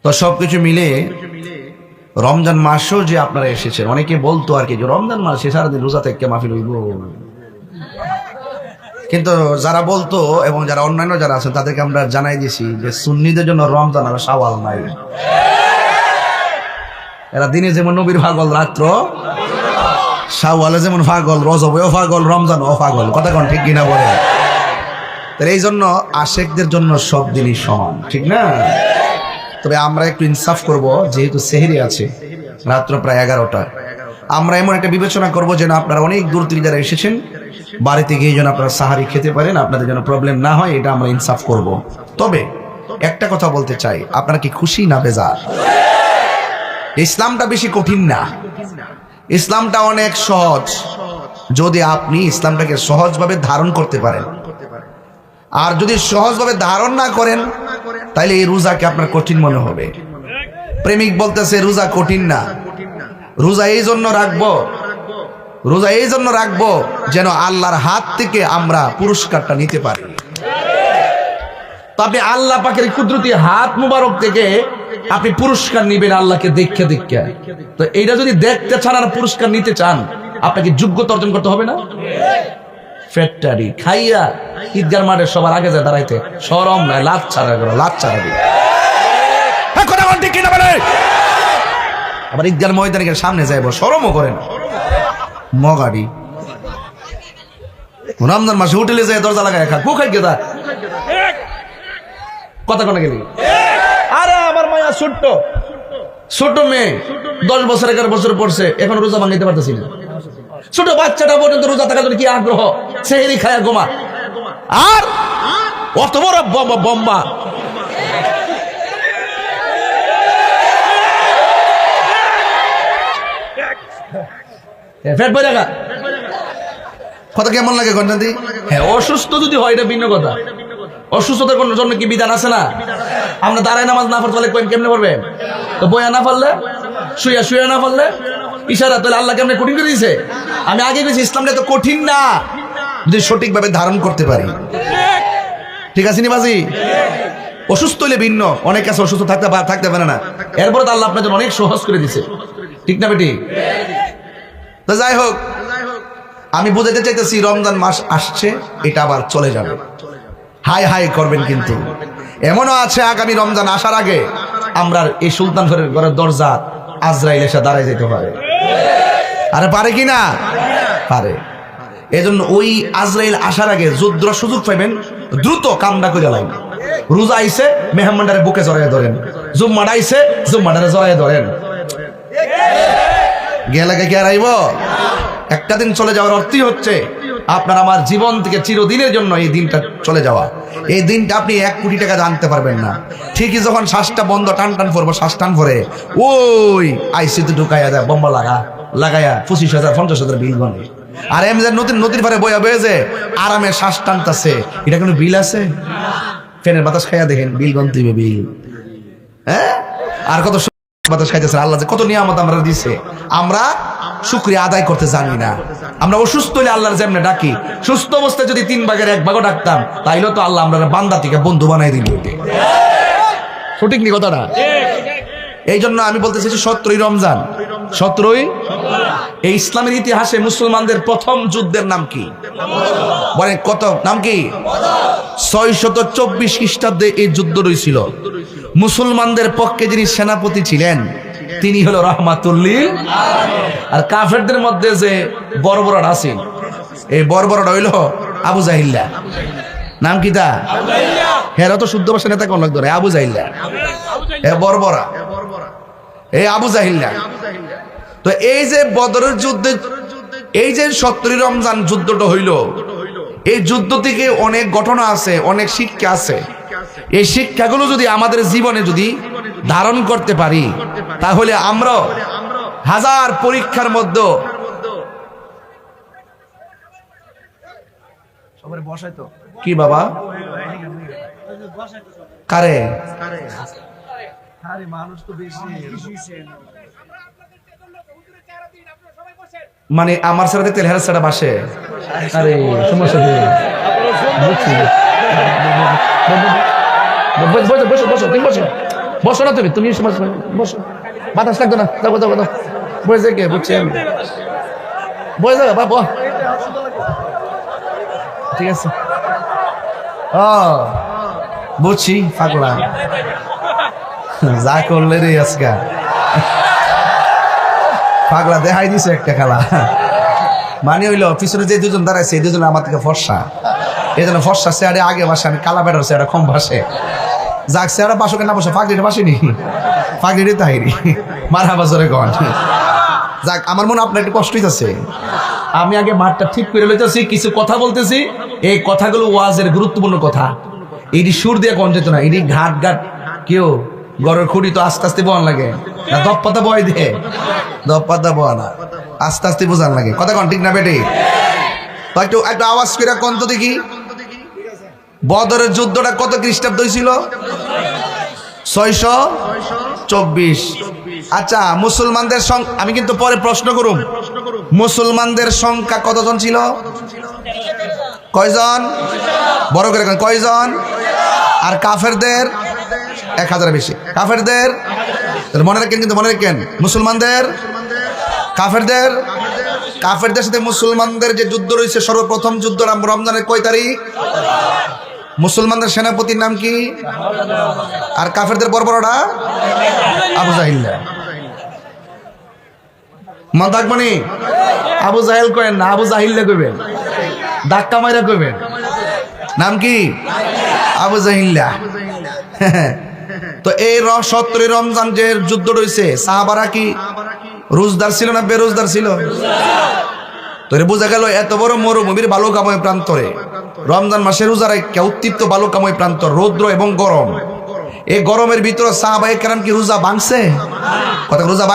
তো সবকিছু মিলে রমজান মাসও যে আপনারা এসেছেন, অনেকে বলতো আর কি যে রমজান মাসে সারাদিন রোজা থেকে মাহফিল হইব, কিন্তু যারা বলতো এবং যারা অন্যান্য যারা আছেন তাদেরকে আমরা জানাই দিয়েছি যে সুন্নিদের জন্য রমজান আর শাওয়াল নাই। এরা দিনে যেমন নবীর পাগল, রাত্র শাওয়ালে যেমন পাগল, রজবেও পাগল, রমজানও পাগল। কথা কোন ঠিক কিনা বলে? তাহলে এই জন্য আশেকদের জন্য সব দিনই সমান, ঠিক না? তবে আমরা একটু ইনসাফ করব, যেহেতু সেহরি আছে, রাত্র প্রায় 11টা, আমরা এমন একটা বিবেচনা করব যেন আপনারা অনেক দূর থেকে যারা এসেছেন বাড়িতে গিয়ে যেন আপনারা সাহারি খেতে পারেন, আপনাদের যেন প্রবলেম না হয়, এটা আমরা ইনসাফ করব। তবে একটা কথা বলতে চাই, আপনারা কি খুশি না বেজার? ইসলামটা বেশি কঠিন না, ইসলামটা অনেক সহজ, যদি আপনি ইসলামটাকে সহজভাবে ধারণ করতে পারেন। আর যদি সহজভাবে ধারণ না করেন তাইলে এই রোজাকে আপনার কঠিন মনে হবে। প্রেমিক বলতেছে রোজা কঠিন না, রোজা এই জন্য রাখবো, রোজা এই জন্য রাখবো যেন আল্লাহর হাত থেকে আমরা পুরস্কারটা নিতে পারি। তো আপনি আল্লাহ পাকের কুদরতি হাত মুবারক থেকে আপনি পুরস্কার নিবেন আল্লাহকে দেখে দেখে। তো এইটা যদি দেখতে চান আর পুরস্কার নিতে চান, আপনাকে যোগ্যতা অর্জন করতে হবে না? ফ্যাক্টরি খাইয়া ঈদগার মাঠে সবার আগে যায় দাঁড়াইতে শরম নাই, লাত ছাড়া করো, লাত ছাড়া দিই। আবার ঈদগার ময়দানের সামনে যাইব, শরমও করেন মগাড়ি। রমজান মাসে হোটেলে যায় দরজা লাগায় খা, খাই কে কথা কোনা গেলি? আরে আমার মায়া ছোট্ট ছোট মেয়ে, 10 বছর 11 বছর পড়ছে, এখন রোজা ভাঙাইতে পারতেছি না। ছোট বাচ্চাটা পর্যন্ত রোজা থাকার জন্য কি আগ্রহ, সেহরি খায়া গোমা। আর অত বড় বম্বা ফেট বই রাখা কথা কেমন লাগে গঞ্জাদি? হ্যাঁ, অসুস্থ যদি হয় এটা ভিন্ন কথা। অসুস্থতার কোন জন্য কি বিধান আছে না? আমরা দাঁড়ায় নামাজ না পড়তে পারলে কেমনে পড়বে? তো বইয়া না পারলে, শুয়া শুয়া না পারলে, ইশারা, তাহলে আল্লাহ কেমনে কঠিন করে দিয়েছে? আমি আগে গেছি, ইসলামটা তো কঠিন না যদি সঠিকভাবে ধারণ করতে পারি। ঠিক আছে নি বাজি? অসুস্থ হইলে ভিন্ন, অনেক আছে অসুস্থ থাকতে পারে না, এরপরে তো আল্লাহ আপনার জন্য অনেক সহজ করে দিছে, ঠিক না বেটি? তো যাই হোক, আমি বুঝাতে চাইতেছি রমজান মাস আসছে, এটা আবার চলে যাবে। হাই হাই করবেন, কিন্তু এমনও আছে আগামী রমজান আসার আগে আমরা এই সুলতান ঘরের দরজা আজরাইল এসে দাঁড়ায় যেতে পারে। আরে পারে কি না? পারে। এজন্য ওই আজরাইল আসার আগে যুদ্ধ সুযোগ পাইবেন, দ্রুত কামনা করে লাগবে। রোজা আইছে, মেহমানদারে বুকে জড়ায় ধরেন, জুম্মাটা আইছে, জুম্মাটারে জড়ায় ধরেন। গেলাকে কি আর আইব? একটা দিন চলে যাওয়ার অর্থই হচ্ছে আপনার আমার জীবন থেকে চিরদিনের জন্য এই দিনটা চলে যাওয়া। এই দিনটা আপনি 1 কোটি টাকা জানতে পারবেন না। ঠিকই যখন শ্বাসটা বন্ধ, টান টান পড়বো, শ্বাস টান পরে ওই আইসিতে ঢুকাইয়া যায়, বোম্বা লাগাইয়া 25,000 50,000 বিল বনে। আর এমনি নদীর পারে বইয়া বয়েছে আরামে শ্বাস টানতেছে, এটা কোনো বিল আছে? ফ্যানের বাতাস খাইয়া দেখেন, বিল গন্তি বিল। হ্যাঁ, আর কত বাতাস খাইতেছে। আল্লাহ যে কত নিয়ামত আমরা দিছে, আমরা শুকরিয়া আদায় করতে জানি না। আমরা অসুস্থ হলে আল্লাহর যেমনে ডাকি, সুস্থ অবস্থায় যদি 3 ভাগের 1 ভাগও ডাকতাম, তাইলে তো আল্লাহ আমরা বান্দা থেকে বন্ধু বানাই দিল। সঠিক নি কথাটা? এই জন্য আমি বলতে চাইছি 17ই রমজান, 17ই এই ইসলামের ইতিহাসে মুসলমানদের প্রথম যুদ্ধের নাম কি বলেন? কত নাম কি? 624 খ্রিস্টাব্দে এই যুদ্ধ হয়েছিল। মুসলমানদের পক্ষে যিনি সেনাপতি ছিলেন তিনি হলো রহমাতুল্লিল, আর কাফেরদের মধ্যে যে বর্বরটা আছেন, এই বর্বরটা হইল আবু জাহিল্লা। নাম কি তা? হেরা তো শুদ্ধ ভাষা নেতা কোন লোক ধরে আবু জাহিল্লা, এ বর্বরা, এই আবু জাহিল্লা। তো এই যে বদরের যুদ্ধে, এই যে 17ই রমজান যুদ্ধটা হইল, এই যুদ্ধ থেকে অনেক ঘটনা আছে, অনেক শিক্ষা আছে। এই শিক্ষাগুলো যদি আমাদের জীবনে যদি ধারণ করতে পারি, তাহলে আমরা হাজার পরীক্ষার মধ্যে কি বাবা কারে মানে আমার সাথে তেল হেরার সাথে বাসে। আরে সমস্যা নেই, বসো বসো, তুমি বসো, বসো না তুমি, তুমি বসো, বাতাস লাগতো না, যাবো যাবো যাবো, বসে কে বুঝছি আমি, বসে যাবে বাবা, ঠিক আছে। ও বুঝছি, পাগলা যা করলে রে আজকা, পাগলা দেখাই দিছে একটা খেলা। মানে হইলো পিছনে যে দুজন দাঁড়াইছে এই দুজন আমার থেকে ফর্সা, এই জন্য ফর্সা চেয়ারে আগে বাসে, আমি কালা বেটার চেয়ারে কম বাসে। যাক চেয়ারা বাসকে না বসে, ফাঁকড়িটা বাসিনি, ফাঁকড়ি তাহিরি মারা বাজারে গন। যাক আমার মনে আপনার একটু কষ্ট হইতেছে, আমি আগে মাঠটা ঠিক করে লইতেছি, কিছু কথা বলতেছি, এই কথাগুলো ওয়াজের গুরুত্বপূর্ণ কথা। এটি সুর দিয়ে কন যেত না, এটি ঘাট ঘাট কেউ গড়ের খুঁড়ি তো আস্তে আস্তে বয়ান লাগে না, দপ পাতা বয় দিয়ে, দপ পাতা বয়া না, আস্তে আস্তে বোঝান লাগে। কথা কন ঠিক না বেটি? তো একটু একটু আওয়াজ করে কন তো দেখি, বদরের যুদ্ধটা কত খ্রিস্টাব্দ হয়েছিল? 624। আচ্ছা মুসলমানদের সংখ্যা, আমি কিন্তু পরে প্রশ্ন করুম, মুসলমানদের সংখ্যা কতজন ছিল? কয়জন? বড় করে কয়জন? আর কাফেরদের 1000 বেশি। কাফেরদের মনে রাখেন, কিন্তু মনে রাখেন, মুসলমানদের কাফেরদের, কাফেরদের সাথে মুসলমানদের যে যুদ্ধ রয়েছে, সর্বপ্রথম যুদ্ধ রমজানের কয় তারিখ? মুসলমানদের সেনাপতির নাম কি? আর কাফেরদের বর্বরটা আবু জাহিল্লা। মন থাকবনি, আবু জাহেল কইেন না, আবু জাহিল্লা কইবেন, ধাক্কা মাইরা কইবেন। নাম কি? আবু জাহিল্লা। তো এই 17ই রমজান যে যুদ্ধ রয়েছে, সাহাবারা কি রোজদার ছিল না বেরোজদার ছিল? তো বোঝা গেল এত বড় মরুভূমির বালুকাময় প্রান্তরে রমজান মাসে রোজা রাখা উত্তপ্ত বালুকাময় প্রান্তর, রৌদ্র এবং গরম, এই গরমের ভিতরে সাহাবায়ে কেরাম কি রোজা ভাঙছে? কথা রোজা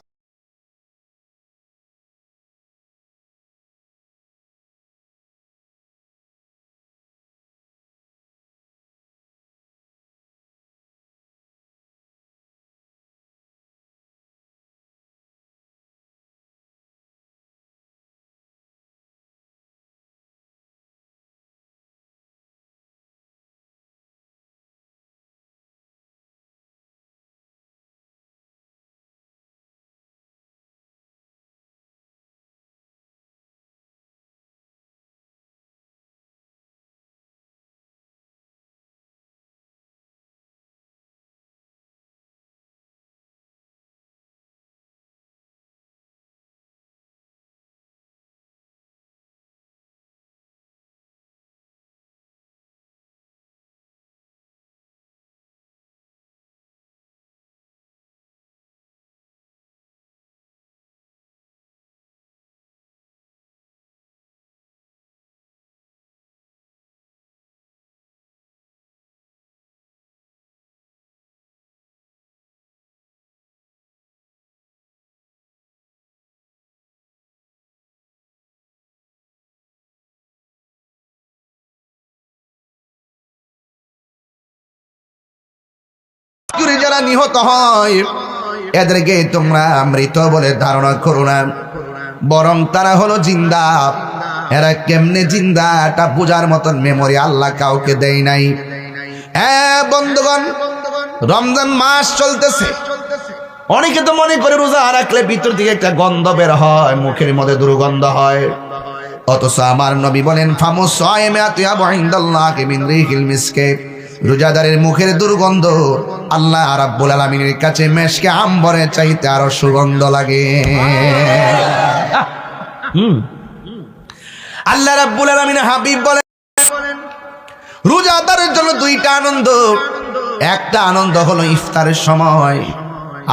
যারা নিহত হয় এদেরকে তোমরা মৃত বলে ধারণা করো না, বরং তারা হলো জিন্দা। এরা কেমনে জিন্দা এটা বোঝার মতন মেমোরি আল্লাহ কাউকে দেয় নাই। বন্ধুগণ, রমজান মাস চলতেছে। অনেকে তো মনে করে রোজা রাখলে ভিতর থেকে একটা গন্ধ বের হয়, মুখের মধ্যে দুর্গন্ধ হয়। অথচ আমার নবী বলেন ফামুস সায়মে আতিয়াবু ইনদাল্লাহি মিন রিহিল মিসকে, রোজাদারের মুখের দুর্গন্ধ আল্লাহ রাব্বুল আলামিনের কাছে মেশকে আম্বরের চাইতে আরো সুগন্ধ লাগে। আল্লাহ রাব্বুল আলামিনের হাবিব বলেন রোজাদারের জন্য দুইটা আনন্দ। একটা আনন্দ হলো ইফতারের সময়,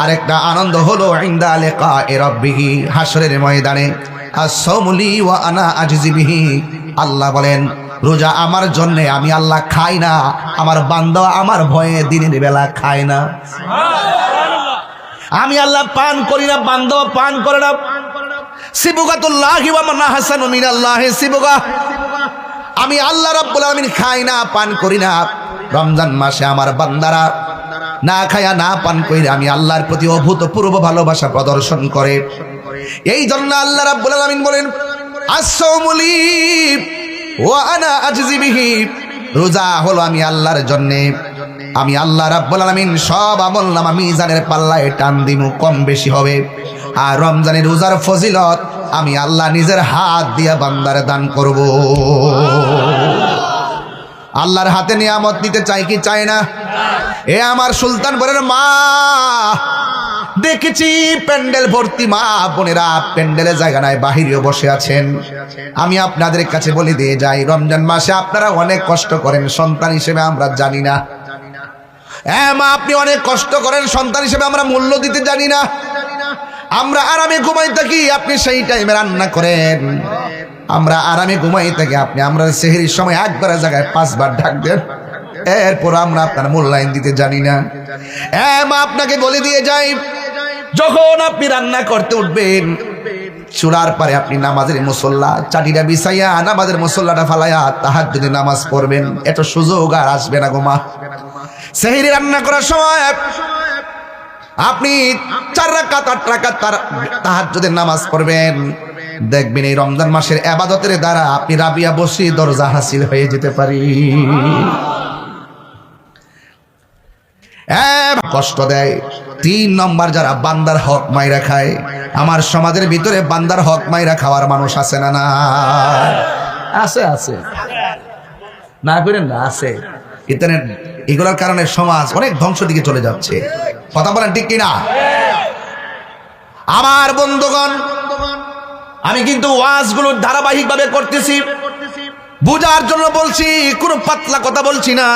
আরেকটা আনন্দ হলো ইনদা লিকায়ে রাব্বিহি, হাসরের ময়দানে। as-sawmu li wa ana ajzi bihi, আল্লাহ বলেন রোজা আমার জন্য, আমি আল্লাহ খাই না, আমার বান্দা আমার ভয়ে দিনের বেলা খায় না। আমি আল্লাহ পান করি না, বান্দা পান করে না। সিবগাতুল্লাহি ওয়া মান আহসানু মিনাল্লাহি সিবগা, আমি আল্লাহ রাব্বুল আলামিন খাই না, পান করি না। রমজান মাসে আমার বান্দারা না খায়া না পান কইরা আমি আল্লাহর প্রতি অভূতপূর্ব ভালোবাসা প্রদর্শন করে। এই জন্য আল্লাহ রাব্বুল আলামিন বলেন as-sawmu li wa ana ajzi bihi, রোজা হলো আমি আল্লাহর জন্য, আমি আল্লাহ রাব্বুল আলামিন সব আমলনামা মিজানের পাল্লায় টান দিমু, কম বেশি হবে। আর রমজানের রোজার ফজিলত আমি আল্লাহ নিজের হাত দিয়া বান্দারে দান করব। আল্লাহর হাতে নিয়ামত নিতে চাই কি চাই না? এ আমার সুলতানপুরের মা, দেখেছি প্যান্ডেল ভর্তি মা বোনেরা, প্যান্ডেলে জায়গা নাই, বাহিরেও বসে আছেন। আমি আপনাদের কাছে বলে দিয়ে যাই, রমজান মাসে আপনারা অনেক কষ্ট করেন, সন্তান হিসেবে আমরা জানি না। মা, আপনি অনেক কষ্ট করেন, সন্তান হিসেবে আমরা মূল্য দিতে জানি না। আমরা আরামে ঘুমাই থাকি, আপনি সেই টাইমে রান্না করেন। আমরা আরামে ঘুমাই থাকি, আপনি আমরা সেহরির সময় একবারের জায়গায় 5 বার ডাক দেন, এরপর আমরা আপনার মূল্যায়ন দিতে জানি না। মা, আপনাকে বলে দিয়ে যাই, যখন আপনি রান্না করতে উঠবেন, চুলার পারে আপনি নামাজের মুসল্লা চাটিটা বিছাইয়া নামাজের মুসল্লাটা ফালাইয়া তাহাজ্জুদের নামাজ পড়বেন। এত সুযোগ আর আসবে না গো মা। সেহরি রান্না করার সময় আপনি 4 রাকাত 8 রাকাত তাহাজ্জুদের নামাজ পড়বেন। দেখবেন এই রমজান মাসের ইবাদতের দ্বারা আপনি রাবিয়া বসি দরজা হাসিল হয়ে যেতে পারি। কষ্ট দেয় 3 নম্বর, যারা বান্দার হক মাইরা খায়। আমার সমাজের ভিতরে বান্দার হক মাইরা খাওয়ার মানুষ আছে না? না আছে, আছে না করেন না, আছে। ইন্টারনেট এগুলোর কারণে সমাজ অনেক ধ্বংস দিকে চলে যাচ্ছে। কথা বলেন ঠিক কিনা? আমার বন্ধুগণ, আমি কিন্তু ওয়াজগুলো ধারাবাহিকভাবে করতেছি, বুঝার জন্য বলছি, কোনো পাতলা কথা বলছি না,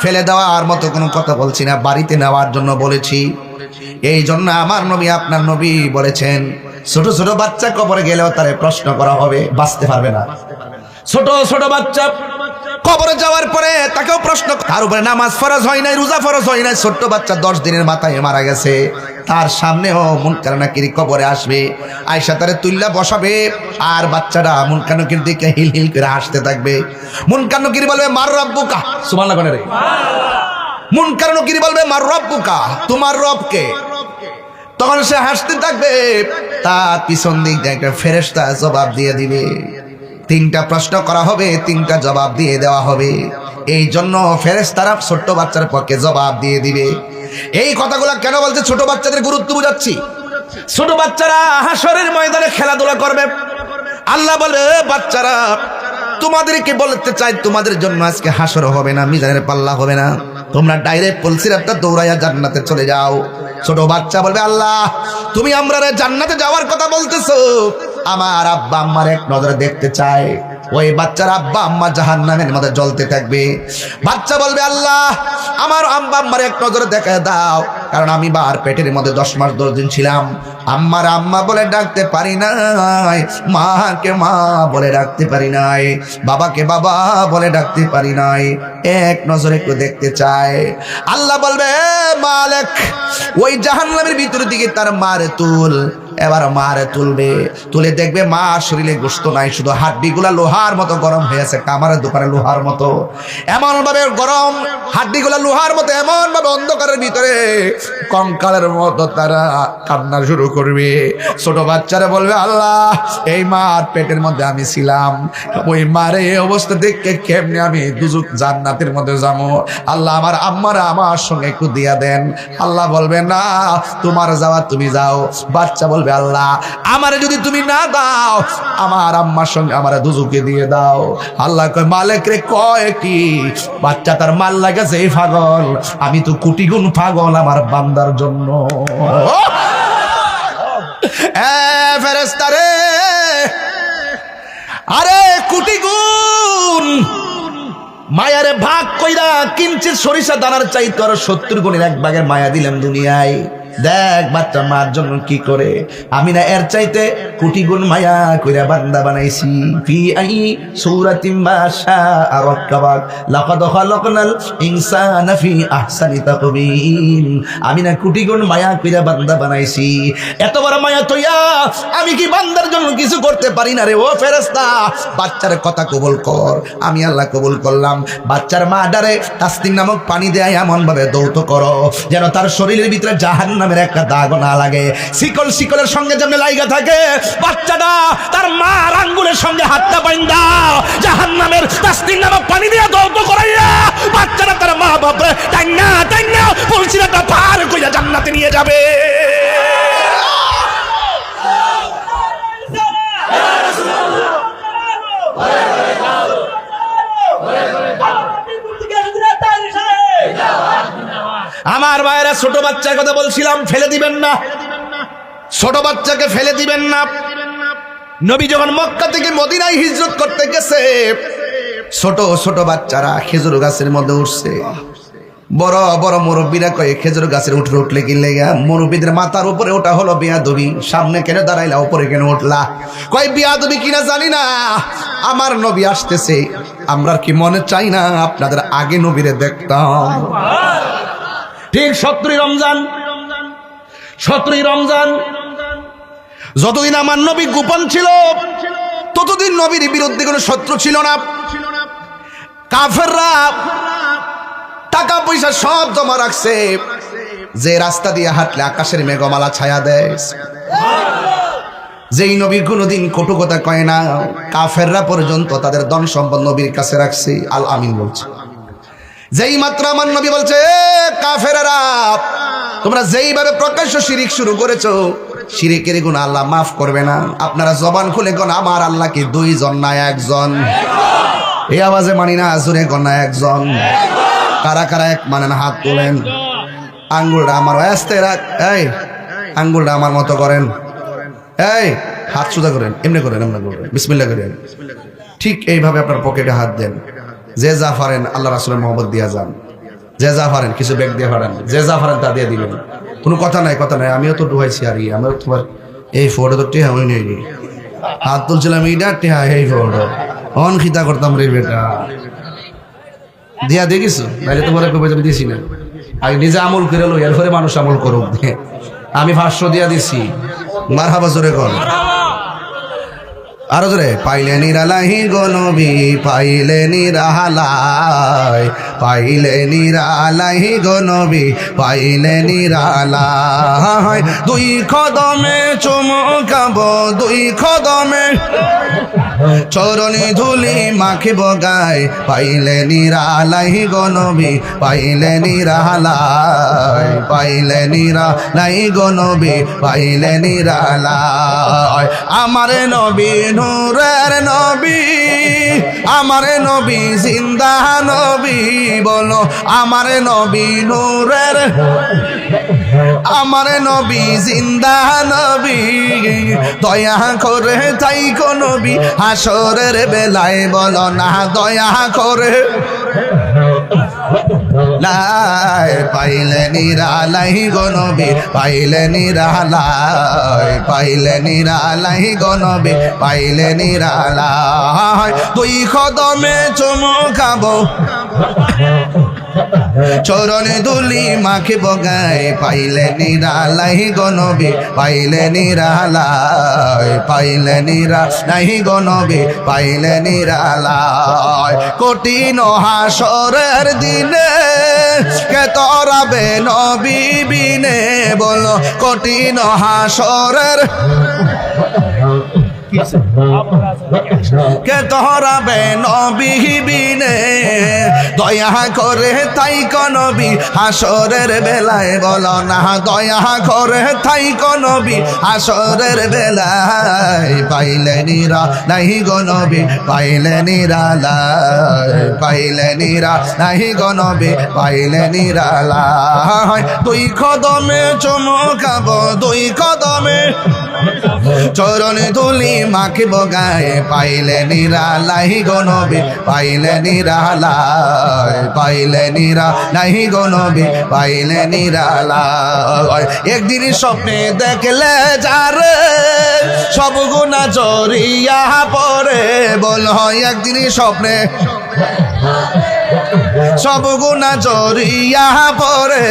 ফেলে দেওয়ার মতো কোনো কথা বলছি না, বাড়িতে নেওয়ার জন্য বলেছি। এই জন্য আমার নবী, আপনার নবী বলেছেন ছোট ছোট বাচ্চা কবরে গেলেও তারে প্রশ্ন করা হবে, বাঁচতে পারবে না। ছোট ছোট বাচ্চা কবরে যাওয়ার পরে তাকেও প্রশ্ন, তার উপরে নামাজ ফরজ হয় নাই, রোজা ফরজ হয় নাই, ছোট্ট বাচ্চা 10 দিনের মাথায় মারা গেছে, তার সামনেও মুনকার নাকির কবরে আসবে, আয়েশা তারে তুল্লা বসাবে, আর বাচ্চাটা মুনকার নাকির দিকে হিল হিল করে হাসতে থাকবে। মুনকার নাকির বলবে মার রব্বুকা, সুবহানাল্লাহ রে। মুনকার নাকির বলবে মার রব্বুকা, তোমার রবকে। তখন সে হাসতে থাকবে, তার পিছন দিক দিয়ে একটা ফেরেশতা জবাব দিয়ে দিবে। 3টা প্রশ্ন করা হবে, 3টা জবাব দিয়ে দেওয়া হবে। এই জন্য ফেরেশতারা ছোট্ট বাচ্চার পক্ষে জবাব দিয়ে দিবে। এই কথাগুলো কেন বলতে, ছোট বাচ্চাদের গুরুত্ব বুঝাচ্ছি। ছোট বাচ্চারা হাসরের ময়দানে খেলাধুলা করবে। আল্লাহ বলে, বাচ্চারা তোমাদেরকে বলতে চাই, তোমাদের জন্য আজকে হাসর হবে না, মিজানের পাল্লা হবে না, তোমরা ডাইরেক্ট পুলসিরাতটা দৌড়াইয়া জান্নাতে চলে যাও। ছোট বাচ্চা বলবে, আল্লাহ তুমি আমরা জান্নাতে যাওয়ার কথা বলতেছো, আমার আব্বা আম্মার এক নজরে দেখতে চায়। ওই বাচ্চার আব্বা আম্মা জাহান্নামের মধ্যে জ্বলতে থাকবে। বাচ্চা বলবে, আল্লাহ আমার আব্বা আম্মার এক নজরে দেখা দাও, কারণ আমি বার পেটের মধ্যে 10 মাস 10 দিন ছিলাম, আম্মার আম্মা বলে ডাকতে পারি নাই, মাকে মা বলে ডাকতে পারি নাই, বাবাকে বাবা বলে ডাকতে পারি নাই, এক নজরে একটু দেখতে চায়। আল্লাহ বলবে, মালিক ওই জাহান্নামের ভিতর দিকে তার মারে তুল, এবার মারে তুলবে, তুলে দেখবে মা শরীরে গোশত নাই, শুধু হাড্ডিগুলা লোহার মতো গরম হয়ে আছে, কামারের দোকানে লোহার মতো এমন ভাবে গরম, হাড্ডিগুলা লোহার মতো এমন ভাবে অন্ধকারের ভিতরে কঙ্কালের মতো তারা কান্না শুরু করবে। ছোট বাচ্চারা বলবে আল্লাহ এই মার পেটের মধ্যে আমি ছিলাম, ওই মারে এই অবস্থা দেখে কেমনে আমি দুজক জান্নাতের মধ্যে যাবো, আল্লাহ আমার আম্মারা আমার সঙ্গে একটু দিয়া দেন। আল্লাহ বলবে না তোমার যাওয়া তুমি যাও। বাচ্চা বলবে আল্লাহ আমারে যদি তুমি না দাও আমার আম্মার সঙ্গে আমার দুজকে দিয়ে দাও। আল্লাহ কয় মালিক রে কয় কি? বাচ্চা তার মাল লাগাছে এই পাগল, আমি তো কোটি গুণ পাগল আমার বান্দার জন্য। ফেরেশতা রে আরে কোটি গুণ মায়ারে ভাগ কইরা কিঞ্চিত সরিষা দানার চাইতে আরো 70 গুণের 1 ভাগের মায়া দিলাম দুনিয়ায়। দেখ বাচ্চা মার জন্য কি করে, আমি না এর চাইতে কোটি গুণ মায়া কইরা বান্দা বানাইছি। ফি আই সূরাতিন মা শাআ রাক্কাবাক লাকাদ খালাকনাল ইনসানা ফি আহসানি তাকবীম। আমি না কোটি গুণ মায়া কইরা বান্দা বানাইছি, এত বড় মায়া তইয়া আমি কি বান্দার জন্য কিছু করতে পারি না রে? ও ফেরেশতা বাচ্চার কথা কবুল কর। আমি আল্লাহ কবুল করলাম। বাচ্চার মা ডারে তাসনিম নামক পানি দেয়া এমন ভাবে দৌত করো যেন তার শরীরের ভিতরে জাহান্নামের একটা দাগ না লাগে। শিকল শিকলের সঙ্গে যেমন লাইগা থাকে, বাচ্চাটা তার মার আঙ্গুলের সঙ্গে হাতটা বাইন্ধা জাহান্নামের তাসনিম নামক পানি দিয়া দৌত করাইয়া বাচ্চাটা তার মা বাপরে টাইনা টাইনা পলসিরাটা পার কইরা জান্নাতে নিয়ে যাবে। আমার ভাইরা ছোট বাচ্চার কথা বলছিলাম, ফেলে দিবেন না, ছোট বাচ্চাকে ফেলে দিবেন না। নবী যখন মক্কা থেকে মদিনায় হিজরত করতে গেছে, ছোট ছোট বাচ্চারা খেজুর গাছের মধ্যে উঠছে। বড় বড় মুরব্বীরা কয়ে খেজুর গাছের উঠলে কি লেগা? মুরব্বীদের মাথার উপরে ওটা হলো বিয়াদবি। সামনে কেন দাঁড়াইলা, উপরে কেন উঠলা? কয় বিয়াদবি কিনা জানি না, আমার নবী আসতেছে, আমরা কি মনে চাই না আপনাদের আগে নবীরে দেখতাম? ঠিক 17 রমজান যতদিন আমার নবী গোপন ছিল ততদিন নবীর বিরুদ্ধে কোনো শত্রু ছিল না। কাফেররা টাকা পয়সা সব জমা রাখছে, যে রাস্তা দিয়ে হাঁটলে আকাশের মেঘমালা ছায়া দেয়। যেই নবী কোনোদিন কটু কথা কয় না, কাফেররা পর্যন্ত তাদের ধন সম্পদ নবীর কাছে রাখছে। আল আমিন বলছে, যেই মাত্র আমার নবী বলছে কাফেররা তোমরা যেইভাবে প্রকাশ্য শিরিক শুরু করেছো, শিরিকের গুনাহ আল্লাহ মাফ করবে না। আপনারা জবান খুলে কোন আমার আল্লাহ কি 2 জন না 1 জন? এই আওয়াজে মানি না, জোরে কোন 1 জন? কারা কারা এক মানেন হাত তোলেন। আঙ্গুলটা আমার আস্তে রাখ, এই আঙ্গুলটা আমার মতো করেন, এই হাত সোজা করেন, এমনি করেন, এমনি করেন, বিসমিল্লাহ করেন। ঠিক এইভাবে আপনার পকেটে হাত দেন। যে যা পারেন আল্লাহ রাসূলের মহব্বত দিয়া যান। যে যা পারেন কিছু ব্যাগ দিয়ে পারেন, যে যা পারেন তা দিয়ে দিবেন। কোনো কথা নাই, কথা নাই। আমিও তো ডুবাইছি, আর আমিও তোমার এই ফটো তো টেহা হই নাই, হাত তুলছিলাম এইটা টেহা, এই ফটো অন খিতা করতাম রে বেটা, দিয়া দেখিস নাইলে তোমার আমি দিছি না। আগে নিজে আমল করে লো, এরপরে মানুষ আমল করুক। আমি 500 দিয়া দিছি। মারহাবা জোরে কর, আরো জোরে। পাইলে নিরালাহি গো নবী, পাইলে নিরালাই, পাইলে নিরালাহি গো নবী, পাইলে নিরালাই। 2 কদমে চুমকাবো, 2 কদমে চরণে ধুলি মাখিব গায়, পাইলে নিরালাই গো নবী, পাইলে নিরালাই, পাইলে নিরালাই গো নবী, পাইলে নিরালাই। আমার নবী নূরের নবী, আমার নবী জিন্দা নবী, বলো আমার নবী নূরের, আমার নবী জিন্দা নবী, দয়া করে তাই গো নবী হাসরের বেলায়, বলো না দয়া করে। লাই পাইলে নিরালাই গো নবী, পাইলে নিরালাই, পাইলে নিরালাই গো নবী, পাইলে নিরালাই। 2 কদমে চুমু খাবো, চরণে দুলি মাখে বগায় পাইলে নিরালাই গনবে পাইলে নিরালাই পাইলে নিরালাই গনবে পাইলে নিরালাই কঠিন হাসরের দিনে কে তরাবে নবী বিনে বলো কঠিন হাসরের কে তহরাবে নবী বিনে দয়া করে তাই নবী হাসরের বেলায় বলো না দয়া করে তাই নবী হাসরের বেলায় পাইলে নিরা নাই গো নবী পাইলে নিরালায় পাইলে নিরা নাই গো নবী পাইলে নিরালায় দুই কদমে চমকাবো দুই কদমে চরণে ধুলি মাখে বগায় পাইলে নিরালাই গো নবী পাইলে নিরালাই পাইলে নিরালাই গো নবী পাইলে নিরালাই একদিন স্বপ্নে দেখলে যারে সব গুনাহ জড়িয়া পড়ে বল একদিন স্বপ্নে সব গুনাহ জড়িয়া পড়ে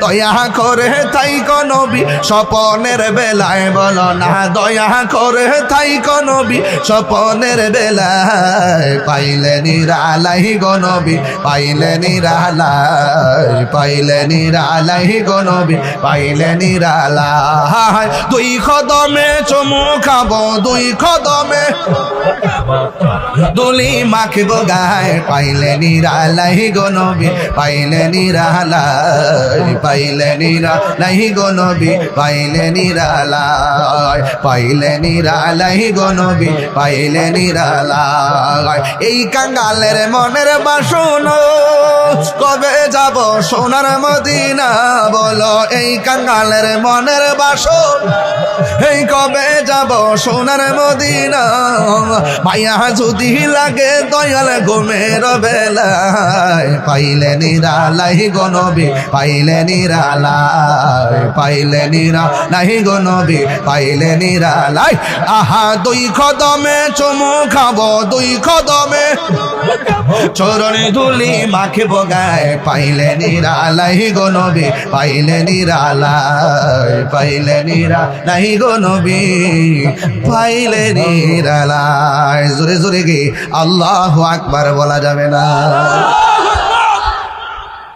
দয়া করে তাই নবী স্বপনের বেলায় বলো না দয়া করে তাই নবী স্বপনের বেলায় পাইলে নিরালাই গো নবী পাইলে নিরালাই পাইলে নিরালাই গো নবী পাইলে নিরালাই দুই কদমে চুমু খাবো দুই কদমে দুলি মাখিব গায় পাইলে নিরালাই গো নবী পাইলে নিরালাই পাইলে নিরালাই গো নবী পাইলে নিরালাই পাইলে নিরালাই গো নবী পাইলে নিরালাই এই কাঙ্গালের মনের বাসনা কবে যাব সোনার মদিনা বলো এই কাঙ্গালের মনের বাসনা এই কবে যাব সোনার মদিনা মায়া যদি লাগে দয়াল ঘুমের বেলায় পাইলে নিরালাই গো নবী পাইলে নিরালাই পাইলে নিরালাই গো নবী পাইলে নিরালাই আহা দুই কদমে চুমু খাবো দুই কদমে চরণে ধুলি মাখে বগায় পাইলে নিরালাই গো নবী পাইলে নিরালাই পাইলে নিরালাই গো নবী পাইলে নিরালাই জোরে জোরে গে আল্লাহু আকবার বলা যাবে না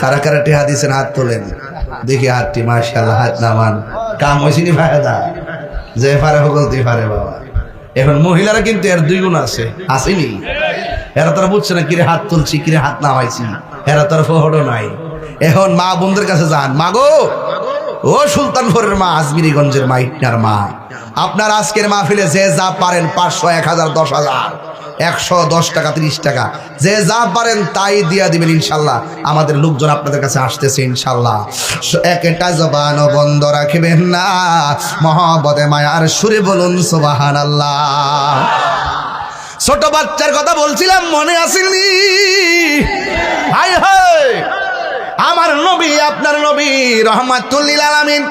কারা কারা টেহা দিয়েছেন হাত তোলেন দেখি হাতটি মাশাআল্লাহ হাত নামান কাম হয়েছিনি ফায়দা যে পারে বলতে পারে বাবা এখন মহিলারা কিন্তু এর দুই গুণ আছে আসেনি এরা তোরা বুঝছে না কিরে হাত তুলছি কিরে হাত নামাইছি এরা তোর ফহড়ো নাই এখন মা বোনদের কাছে যান মা গো ও সুলতানপুরের মা আজমিরিগঞ্জের মা ইটনার মা আপনার আজকের মাহফিলে যে যা পারেন 500 1000 10,000 110 টাকা 30 টাকা যে যা পারেন তাই দিয়া দিবেন ইনশাল্লাহ আমাদের লোকজন আপনাদের কাছে আসতেছে ইনশাল্লাহ একটা জবান বন্ধ রাখবেন না মহব্বতে মায়ার সুরে বলুন সুবহানাল্লাহ ছোট বাচ্চার কথা বলছিলাম মনে আসেনি হায় হায় আমার নবী আপনার নবী রহমাতুল লিল আলামিন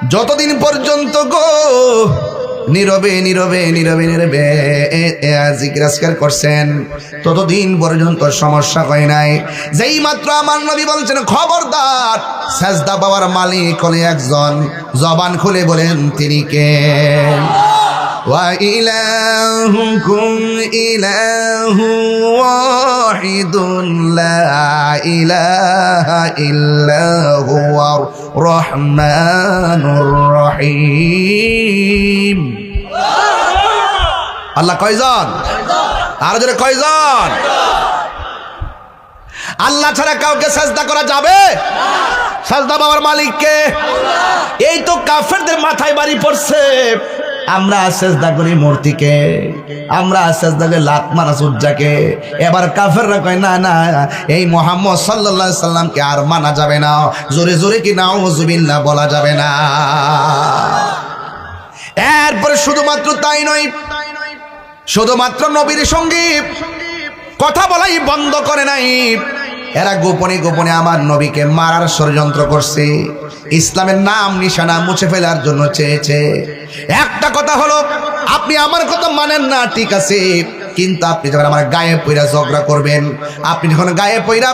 যতদিন পর্যন্ত গো নীরবে নীরবে নীরবে নীরবে জিকির আজকার করছেন ততদিন পর্যন্ত সমস্যা হয় নাই যেই মাত্র আমার নবী বলছেন খবরদার সাজদা পাওয়ার মালিক হলে একজন জবান খুলে বলেন তিনি কে وإلهكم إله واحد لا إله إلا هو الرحمن الرحيم আল্লাহ কয়জন আর জোরে কয়জন আল্লাহ ছাড়া কাউকে সাজদা করা যাবে সাজদা পাওয়ার মালিক কে এই তো কাফেরদের মাথায় বাড়ি পড়ছে আমরা সেজদা করি মূর্তিকে আমরা সেজদা করি লাত মারা সূর্যকে এবার কাফেররা কয় না না এই মুহাম্মদ সাল্লাল্লাহু আলাইহি সাল্লামকে আর মানা যাবে না জোরে জোরে কি নাউযুবিল্লাহ বলা যাবে না এরপরে শুধুমাত্র তাই নয় শুধুমাত্র নবীর সঙ্গে কথা বলাই বন্ধ করে নাই এরা গোপনে গোপনে আমার নবীকে মারার ষড়যন্ত্র করছে ইসলামের নাম নিশানা মুছে ফেলার জন্য চেয়েছে একটা কথা হলো আপনি আমার কথা মানেন না ঠিক আছে কিন্তু আপনি যখন আমার গায়ে পইরা ঝগড়া করবেন, আপনি যখন গায়ে পইরা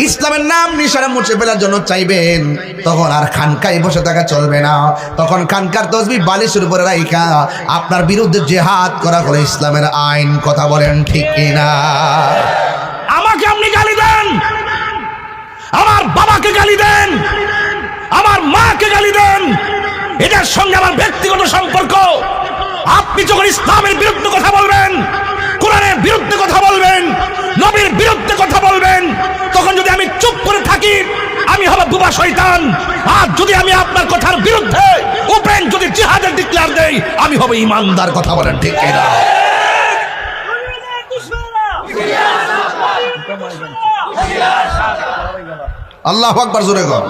ইসলামের নাম নিশানা মুছে ফেলার জন্য চাইবেন, তখন আর খানকায় বসে থাকা চলবে না। তখন খানকার তসবিহ বালিশের উপরে রাইখা আপনার বিরুদ্ধে জিহাদ করা হলো ইসলামের আইন। কথা বলেন ঠিক কিনা? আমাকে আপনি গালি দেন, আমার বাবাকে গালি দেন, আমার মাকে গালি দেন, এটার সঙ্গে আমার ব্যক্তিগত সম্পর্ক। আপনি যখন ইসলামের বিরুদ্ধে কথা বলবেন, কোরআনের বিরুদ্ধে কথা বলবেন, নবীর বিরুদ্ধে কথা বলবেন, তখন যদি আমি চুপ করে থাকি আমি হব বুবা শয়তান। আর যদি আমি আপনার কথার বিরুদ্ধে ওপেন যদি জিহাদের ডিক্লেয়ার দেই আমি হব ইমানদার। কথা বলেন ঠিক কিনা? আল্লাহু আকবার জোরে কর।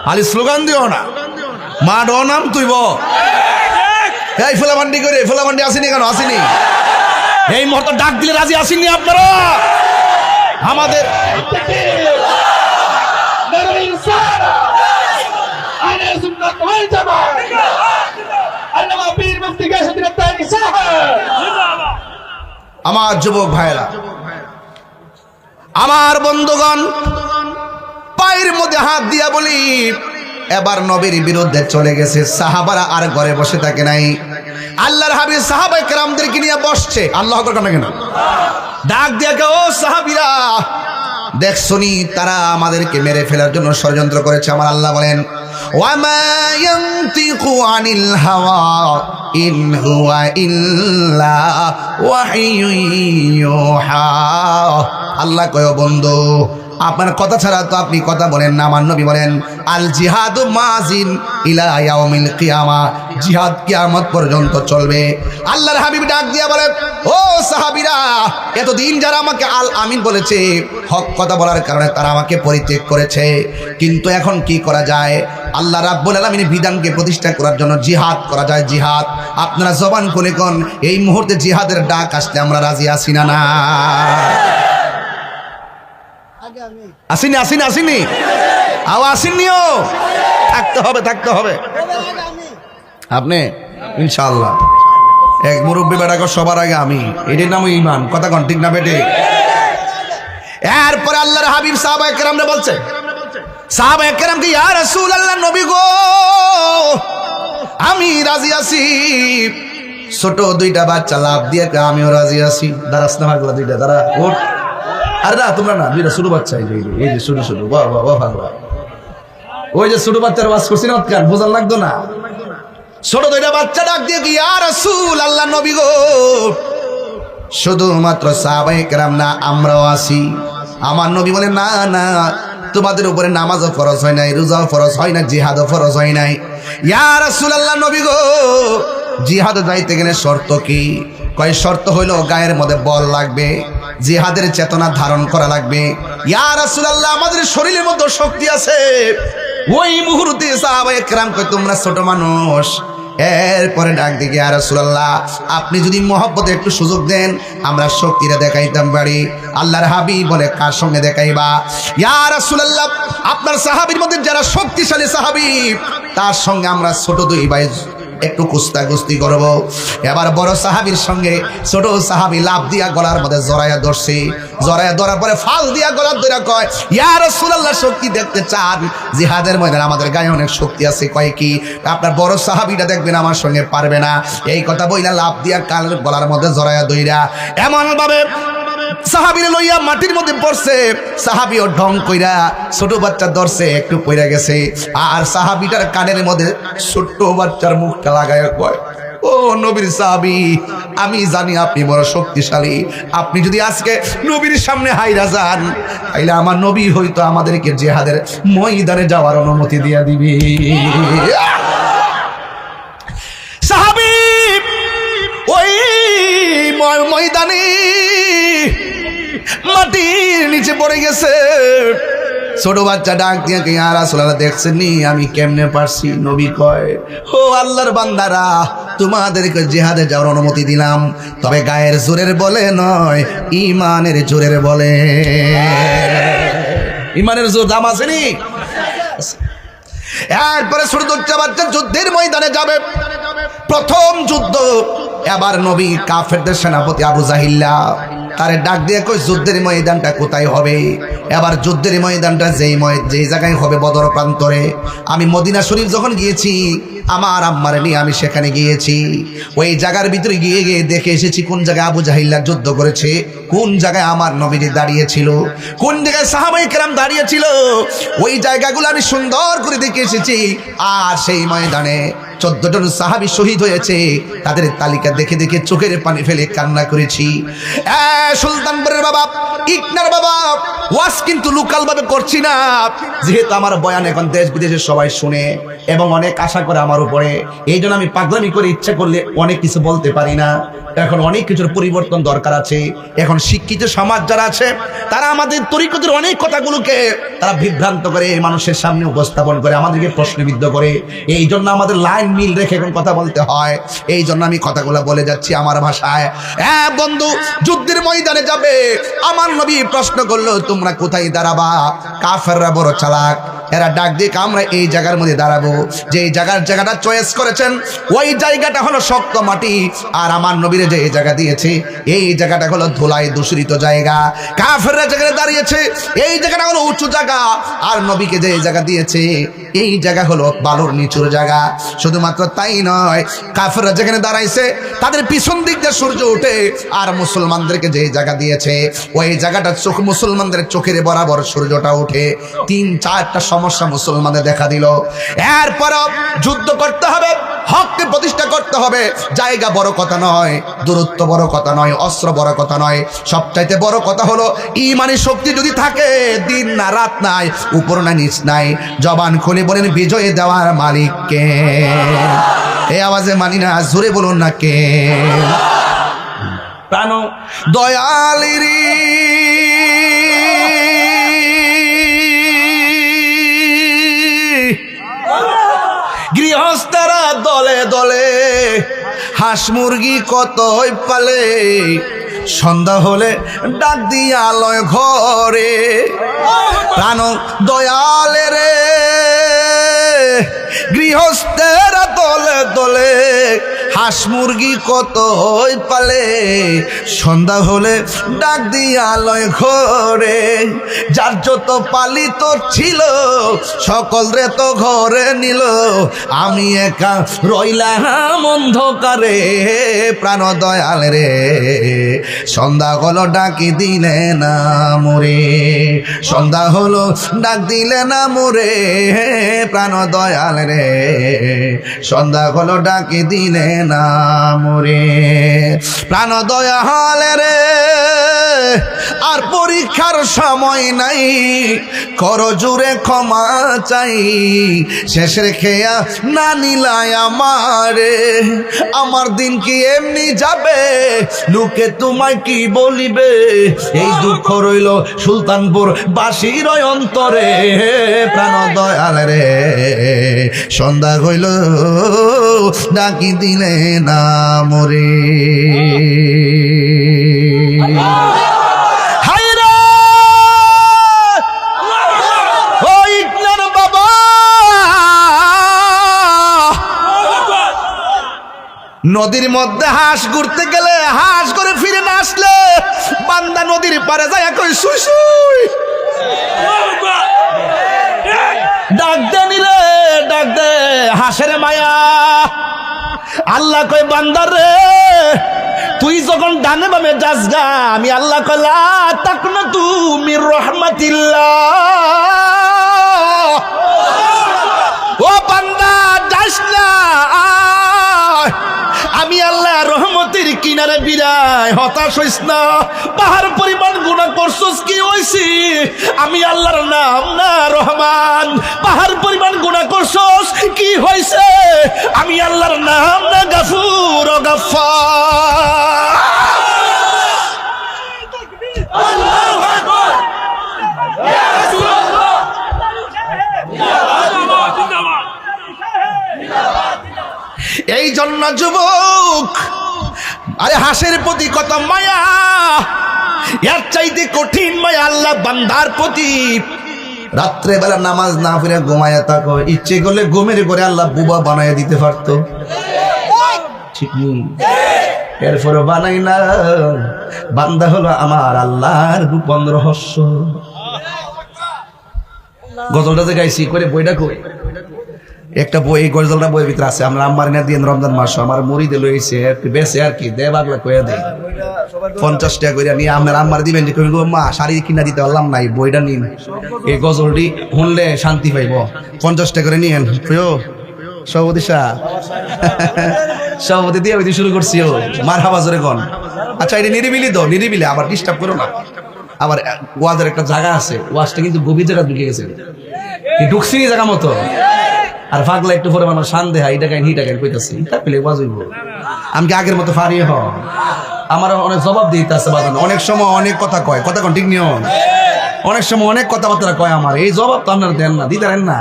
খালি স্লোগান দিও না, মা ডো নাম তুইব। এই ফুলামান্ডি করে, ফুলামান্ডি আসেনি কেন? আসেনি এই মুহূর্তে ডাক দিলে রাজি আসেননি আপনারা? আমাদের আমার যুবক ভাইরা, আমার বন্ধুগণ, পায়ের মধ্যে হাত দিয়া বলি, এবার নবীর বিরুদ্ধে চলে গেছে। সাহাবারা আর ঘরে বসে থাকে নাই, আল্লাহর হাবিব সাহাবায়ে কেরামদেরকে নিয়ে বসছে। আল্লাহু আকবার কেন কেন ডাক দিয়া কে, ও সাহাবীরা দেখছনি তারা আমাদেরকে মেরে ফেলার জন্য ষড়যন্ত্র করেছে। আমার আল্লাহ বলেন, ওয়ামা ইয়ানতিকু আনিল হাওয়া ইন হুয়া ইল্লা ওয়াহিয়ুন ইউহা। আল্লাহ কয়, বন্ধু আপনার কথা ছাড়া তো আপনি কথা বলেন না। আমার নবী বলেন, আল জিহাদু মাজিন ইলা ইয়াউমিল কিয়ামা, জিহাদ কিয়ামত পর্যন্ত চলবে। আল্লাহর হাবিব ডাক দিয়া বলেন, ও সাহাবীরা, এতদিন যারা আমাকে আল আমিন বলেছে, হক কথা বলার কারণে তারা আমাকে পরিত্যাগ করেছে, কিন্তু এখন কি করা যায়? আল্লাহ রাব্বুল আলামিনের বিধানকে প্রতিষ্ঠা করার জন্য জিহাদ করা যায়। জিহাদ আপনারা জবান খুলে কোন, এই মুহূর্তে জিহাদের ডাক আসলে আমরা রাজি আছি না? না আসিনি? আসিনি? আসিনি? আও আসিনিও? থাকতে হবে, থাকতে হবে। আপনি ইনশাআল্লাহ এক মুরব্বী বেটাকে সবার আগে আমি, এটার নাম ঈমান। কথা কোন ঠিক না বেটে? এরপরে আল্লাহর হাবিব সাহাবায়ে কেরামরা বলছে, সাহাবায়ে কেরামকে, ইয়া রাসূলুল্লাহ, নবী গো, আমি রাজি আছি। ছোট দুইটা বাচ্চা লাভ দিয়ে আমিও রাজি আছি। দাঁড়াস না ভাগলা দুইটা, দাঁড়া, ওঠ। আরে না, তোমরা না, দুইটা ছোট বাচ্চা, এই যে ছোট ছোট, বাহ বাহ বাহ, ভালো। ওই যে ছোট বাচ্চার ওয়াজ করছি না, অতকার বোঝার লাগতো না। ছোট দুইটা বাচ্চা ডাক দিয়ে কি, ইয়া রাসূলুল্লাহ, নবী গো, শুধুমাত্র সাহাবায়ে কেরাম না, আমরাও আছি। আমার নবী বলে, না না, তোমাদের উপরে নামাজও ফরজ হয় নাই, রোজাও ফরজ হয় না, জিহাদও ফরজ হয় নাই। ইয়া রাসূলুল্লাহ, নবী গো, জিহাদে যাইতে গেলে শর্ত কি? কয়, শর্ত হইল গায়ের মধ্যে বল লাগবে, জিহাদের চেতনা ধারণ করা লাগবে। ইয়া রাসূলুল্লাহ, আমাদের শরীরের মধ্যে শক্তি আছে। ওই মুহূর্তে সাহাবায়ে কেরাম কয়, তোমরা ছোট মানুষ। এরপরে ডাক দিকে, ইয়া রাসূলুল্লাহ, আপনি যদি মহব্বতে একটু সুযোগ দেন আমরা শক্তিটা দেখাইতাম পারি। আল্লাহর হাবিব বলে, কার সঙ্গে দেখাইবা? ইয়া রাসূলুল্লাহ, আপনার সাহাবীর মধ্যে যারা শক্তিশালী সাহাবী, তার সঙ্গে আমরা ছোট দুই ভাই একটু কুস্তাকুস্তি করব। এবার বড় সাহাবীর সঙ্গে ছোট সাহাবী লাভ দিয়া গলার মধ্যে জড়াইয়া ধরছে। জড়াইয়া ধরার পরে ফাল দিয়া গলার ধরে কয়, ইয়া রাসূলুল্লাহ, শক্তি দেখতে চান? জিহাদের ময়দানে আমাদের গায়ে অনেক শক্তি আছে। কয় কি? আপনার বড় সাহাবীটা দেখবেন আমার সঙ্গে পারবে না। এই কথা বইলা লাভ দিয়া গলার মধ্যে জড়াইয়া ধইরা এমন ভাবে সাহাবীরে লইয়া মাটির মধ্যে পড়ছে। সাহাবীও ঢং কইরা ছোট বাচ্চা ধরছে, একটু পইরা গেছে। আর সাহাবীটার কানের মধ্যে ছোট্ট বাচ্চার মুখটা লাগায়া কয়, ও নবীর সাহাবী, আমি জানি আপনি বড় শক্তিশালী। আপনি যদি আজকে নবীর সামনে হাইরা যান, তাইলে আমার নবী হয়তো আমাদেরকে জিহাদের ময়দানে যাওয়ার অনুমতি দিয়া দিবে। সাহাবী ওই ময়দানে মাটির নিচে পড়ে গেছে। ছোট বাচ্চা ডাক দিয়ে, ইয়া রাসূলুল্লাহ, দেখছেন নি আমি কেমনে পারছি? নবী কয়, ও আল্লাহর বান্দারা, তোমাদেরকে জিহাদে যাওয়ার অনুমতি দিলাম, তবে গায়ের জোরের বলে নয়, ঈমানের জোরের বলে। ঈমানের জোর দাম আছে নি? এরপরে ছোট বাচ্চা যুদ্ধের ময়দানে যাবে। প্রথম যুদ্ধ এবার নবী কাফেরদের সেনাপতি আবু জাহিল্লা তারে ডাক দিয়ে কই যুদ্ধের ময়দানটা কোথায় হবে? এবার যুদ্ধের ময়দানটা যেই জায়গায় হবে বদর প্রান্তরে। আমি মদিনা শরীফ যখন গিয়েছি আমার আম্মারে নিয়ে আমি সেখানে গিয়েছি, ওই জায়গার ভিতরে গিয়ে দেখে এসেছি কোন জায়গায় আবু জাহিল্লা যুদ্ধ করেছে, কোন জায়গায় আমার নবীজি দাঁড়িয়েছিল, কোন জায়গায় সাহাবায়ে কেরাম দাঁড়িয়েছিল, ওই জায়গাগুলো আমি সুন্দর করে দেখে এসেছি। আর সেই ময়দানে 14 জন সাহাবী শহীদ হয়েছে, তাদের তালিকা দেখে দেখে চোখের পানি ফেলে কান্না করেছি। সুলতানপুরের বাবা, ইকনার বাবা, ওয়াজ কিন্তু লোকাল ভাবে করছি না, যেহেতু আমার বয়ান এখন দেশ বিদেশে সবাই শুনে এবং অনেক আশা করে আমার উপরে, এই জন্য আমি পাগলামি করে ইচ্ছা করলে অনেক কিছু বলতে পারি না। এখন অনেক কিছুর পরিবর্তন দরকার আছে। এখন শিক্ষিত সমাজ যারা আছে তারা আমাদের তরিকতের অনেক কথাগুলোকে তারা বিভ্রান্ত করে মানুষের সামনে উপস্থাপন করে, আমাদেরকে প্রশ্নবিদ্ধ করে। এই জন্য আমাদের লাইন মিল রেখে এখন কথা বলতে হয়। এই জন্য আমি কথাগুলো বলে যাচ্ছি আমার ভাষায়। হ্যাঁ বন্ধু, যুদ্ধের ময়দানে যাবে, আমার নবী প্রশ্ন করলো তোমরা কোথায় দাঁড়াবা? কাফেররা বড় চালাক, এরা ডাক দিয়ে আমরা এই জায়গার মধ্যে দাঁড়াবো। যে জায়গাটা চয়েস করেছেন ওই জায়গাটা হলো শক্ত মাটি, আর আমার নবীর যে এই জায়গা দিয়েছে এই জায়গাটা হলো ধুলায় দূষিত জায়গা। কাফেররা যেখানে দাঁড়িয়েছে এই জায়গাটা হলো উঁচু জায়গা, আর নবীকে যে জায়গা দিয়েছে এই জায়গা হলো বালুর নিচুর জায়গা। শুধুমাত্র তাই নয়, কাফেররা যেখানে দাঁড়াইছে তাদের পিছন দিক দিয়ে সূর্য ওঠে, আর মুসলমানদেরকে যে জায়গা দিয়েছে ওই জায়গাটা মুসলমানদের চোখের বরাবর সূর্যটা ওঠে। 3-4টা সমস্যা মুসলমানদের দেখা দিল। এরপর যুদ্ধ করতে হবে, হককে প্রতিষ্ঠা করতে হবে। জায়গা বড় কথা নয়, দূরত্ব বড় কথা নয়, অস্ত্র বড় কথা নয়, সবচাইতে বড় কথা হলো ঈমানি শক্তি যদি থাকে, দিন না রাত নাই, উপর না নিচ নাই, জবান খুলে বলেন বিজয় দেওয়ার মালিক কে? এই আওয়াজে মানি না, জোরে বলুন না কে? প্রাণ দয়ালিরি গৃহস্থরা দলে দলে হাঁস মুরগি কতই পালে, সন্ধ্যা হলে ডাক দিয়া আলোয় ঘরে। প্রাণ দয়ালে রে গৃহস্থেরা দলে দলে হাঁস মুরগি কতই পালে, সন্ধ্যা হলে ডাক দিয়া আলোয় ঘরে। যার যত পালিত ছিল সকল রে তো ঘরে নিল, আমি একা রইলাম অন্ধকারে। প্রাণ দয়াল রে সন্ধ্যা হলো ডাকি দিলে না মোরে, সন্ধ্যা হলো ডাক দিলে না মোরে। প্রাণ দয়াল রে সন্ধ্যা হলো ডাকি দিলে না মোরে। প্রাণ দয়াল রে আর পরীক্ষার সময় নাই, করো জুড়ে ক্ষমা চাই, শেষের খেয়া না নিলাই আমারে। আমার দিন কি এমনি যাবে, লোকে তোমায় কি বলিবে, এই দুঃখ রইল সুলতানপুর বাসীর অন্তরে। প্রাণ দয়াল রে সন্ধ্যা হইল ডাকি দিলে না মোরে। নদীর মধ্যে হাঁস ঘুরতে গেলে হাঁস করে ফিরে না আসলে বান্দা নদীর পারে যায় কই সুই সুই ডাক দে নিলে ডাক দে হাঁসের মায়া। আল্লাহ কই বান্দার রে তুই যখন ডানে বামে যাস গা, আমি আল্লাহ কইলা তাকনা তুমি রহমাতিল্লাহ। ও বান্দা যাস না, আমি আল্লাহ রহমতের কিনারে বিরায়, হতাশ হইস না। পাহাড় পরিমাণ গুনাহ করছস, কি হইছি? আমি আল্লাহর নাম না রহমান। পাহাড় পরিমাণ গুনাহ করছস, কি হইছে? আমি আল্লাহর নাম না গাফুর ও গাফফার। আল্লাহু আকবার। এই জন্য যুবক, আরে হাঁসের প্রতি কত মায়া, এর চাইতে কঠিন মায়া আল্লাহ বান্দার প্রতি। রাত্রে বেলা নামাজ না পড়ে ঘুমায়া থাকো, ইচ্ছে করলে ঘুমের করে আল্লাহ বুবা বানায় দিতে পারতো, ঠিক নেই? এরপরে বানাই না, বান্দা হলো আমার আল্লাহর গোপন রহস্য। গজলটা যে গাইছি করে বইটা কই, একটা বই, গজলটা বইয়ের ভিতরে আছে। আমরা আম্মার না দিয়ে রমজান মাস আমার মুড়ি দিল হয়েছে বেশি আর কি দে বাগলা কয়ে দেয় 50 টাকা করে নিয়ে আপনার আম্মার দিবেন। মা শাড়ি কিনা দিতে পারলাম নাই, বইটা নিন, এই গজলটি শুনলে শান্তি পাইব, 50 টাকা করে নিয়েন। প্রিয় সভাপতি সাহেব, সভাপতি দিয়ে ওই শুরু করছি, ও মার হাওয়া জোরে কন। আচ্ছা এটা নিরিবিলি তো, নিরিবিলি, আবার ডিস্টার্ব করো না। আবার ওয়াজের একটা জায়গা আছে, ওয়াজটা কিন্তু গভীর জায়গা ঢুকে গেছে, ঢুকছি জায়গা মতো। আর ফাগলা একটু পরে মানুষ শান দেহা এটা কাইন হিটা কাইন কইতাছি, তা পেলে ওয়াজ হইব। আমি কি আগের মতো ফারিয়ে হ, আমার অনেক জবাব দিতে আছে বাজান। অনেক সময় অনেক কথা কয়, কথা কোন ঠিক নিয়ম, অনেক সময় অনেক কথাবার্তা কয়, আমার এই জবাব তো আপনারা দেন না, দিতে পারেন না।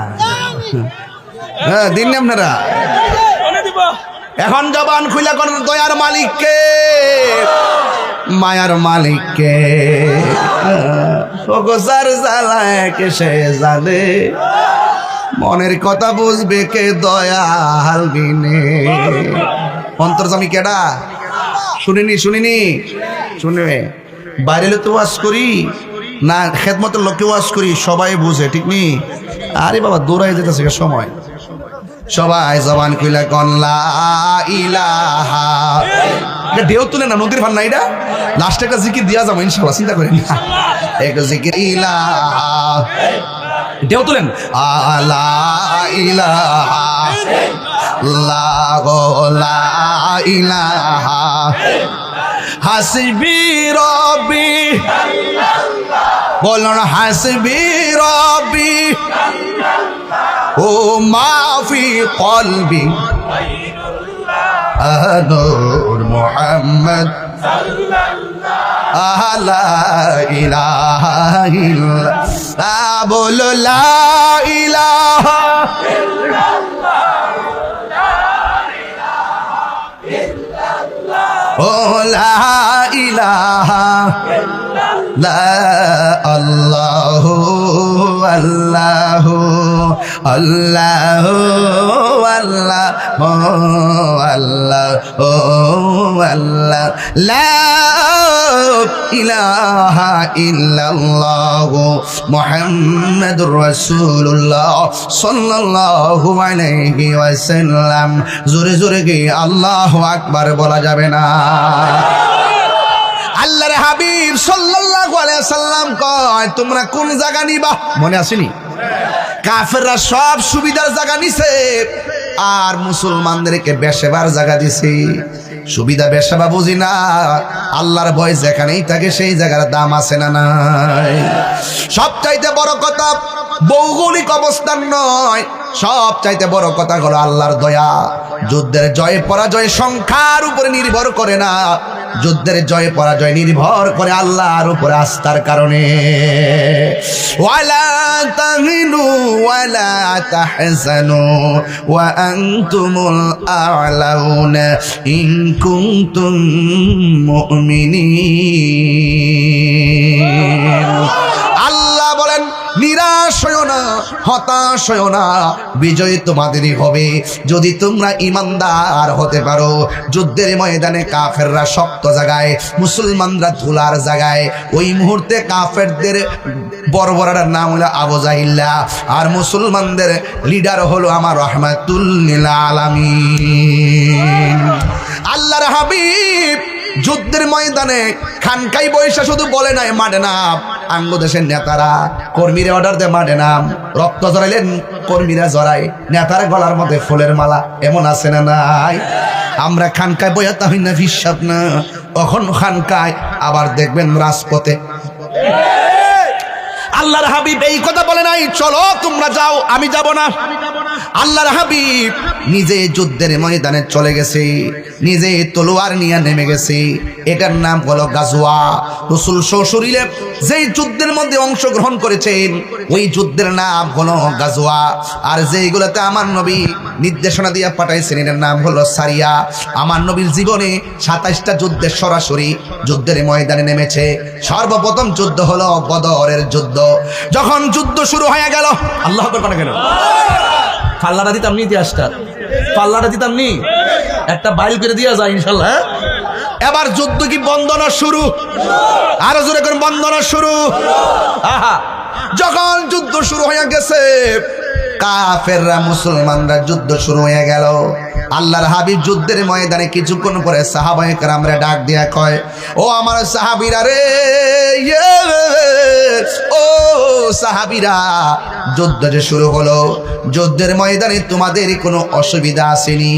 হ্যাঁ দিন আপনারা। এখন জবান খুলে কোন দয়ার মালিককে, মায়ার মালিককে, ওগোসার জ্বালায় কে সে জানে, মনের কথা বুঝবে কে দয়াল বিনে। অন্তর্জামী কেডা শুনিনি, শুনে বাইরে তো ওয়াজ করি না, খেদমতের লোককে ওয়াজ করি, সবাই বুঝে, ঠিক নি? আরে বাবা দৌড়াই যেতেছে সময়, সবাই জবান কইলা কোন লা ইলাহা। এটা ঢেউ তুলে না, নদীর ভান না, এটা লাস্টে একটা জিকির দিয়া যাবো ইনশাআল্লাহ, চিন্তা করেন না। একটা জিকির ইলাহা, ঢেউ তুলেন, আলা ইলাহা লা ইলাহা হাসবি রব্বি, বলুন হাসবি রব্বি ও মাফি কলবি নূর মুহাম্মদ লা ইলাহা ইল্লাল্লাহ, বলো লা ইলাহা ও লা ইলাহা লা আল্লাহু আল্লাহু আল্লাহু আল্লাহু আল্লাহু আল্লাহ, লা ইলাহা ইল্লাল্লাহু মুহাম্মাদুর রাসূলুল্লাহ সাল্লাল্লাহু আলাইহি ওয়াসাল্লাম। জোরে জোরে কি আল্লাহু আকবার বলা যাবে না? আল্লাহর হাবিব সাল্লাল্লাহু আলাইহি ওয়াসাল্লাম কয় তোমরা কোন জায়গা নিবা, মনে আসেনি? কাফেররা সব সুবিধার জায়গা নিছে, আর মুসলমানদেরকে বেশেবার জায়গা দিছে। সুবিধা বেশেবা বুঝি না, আল্লাহর ভয় যেখানেই থাকে সেই জায়গার দাম আছে না নাই? সবচাইতে বড় কথা ভৌগোলিক অবস্থান নয়, সব চাইতে বড় কথা হলো আল্লাহর দয়া। যুদ্ধের জয় পরাজয় সংখ্যার উপরে নির্ভর করে না, যুদ্ধের জয় পরাজয় নির্ভর করে আল্লাহর উপরে আস্থার কারণে। ওয়ালা তাহিনু ওয়ালা তাহজানু ওয়া আনতুমুল আ'লাউনা ইন কুনতুম মুমিনিন। আল্লাহ বলেন নিরাশ হইও না, হতাশ হইও না, বিজয় তোমাদেরই হবে যদি তোমরা ইমানদার হতে পারো। যুদ্ধের ময়দানে কাফেররা শক্ত জায়গায়, মুসলমানরা ধুলার জায়গায়। ওই মুহূর্তে কাফেরদের বর্বরার নাম হলো আবু জাহিল্লা, আর মুসলমানদের লিডার হলো আমার রাহমাতুল লিল আলামিন আল্লাহর হাবিব। যুদ্ধের ময়দানে খানকাই বৈশা শুধু বলে নাই মাঠে নাম, আঙ্গ দেশের নেতারা কর্মীরা অর্ডার দেয় মাঠে নাম। রক্ত জড়াইলেন কর্মীরা জড়ায়, নেতার গলার মধ্যে ফুলের মালা, এমন আছে না নাই? আমরা খানকায় বইয়াতা হই না, বিশ্বাস না, কখন খানকায় আবার দেখবেন রাজপথে। আল্লাহর হাবিব এই কথা বলে নাই চলো তোমরা যাও আমি যাব না। আল্লাহর হাবিব নিজে যুদ্ধের ময়দানে চলে গেছে, নিজে তলোয়ার নিয়ে নেমে গেছে। এটার নাম হলো গাজওয়া। রাসূল সশরীরে যেই যুদ্ধের মধ্যে অংশগ্রহণ করেছেন ওই যুদ্ধের নাম হলো গাজওয়া। আর যেইগুলোতে আমার নবী নির্দেশনা দিয়ে পাঠাইছেন এর নাম হলো সারিয়া। আমার নবীর জীবনে 27টা যুদ্ধে সরাসরি যুদ্ধের ময়দানে নেমেছে। সর্বপ্রথম যুদ্ধ হলো বদরের যুদ্ধ। যখন যুদ্ধ শুরু হয়ে গেল, আল্লাহ আকবার করে গেল, পাল্লাটা দিতাম নি, ইতিহাসটা পাল্লাটা দিতাম নি, একটা বাইল করে দিয়া যায় ইনশাল্লাহ। এবার যুদ্ধ কি বন্ধ না শুরু? আরো জোরে করে বন্ধ না শুরু? আহা, যখন যুদ্ধ শুরু হয়ে গেছে, কাফেররা মুসলমানরা যুদ্ধ শুরু হয়ে গেল। আল্লাহর হাবিব যুদ্ধের ময়দানে কিছুক্ষণ পরে সাহাবায়ে কেরামরা ডাক দিয়া কয়, ও আমার সাহাবীরা রে, ও সাহাবীরা, যুদ্ধ যে শুরু হলো, যুদ্ধের ময়দানে তোমাদের কোনো অসুবিধা আসেনি?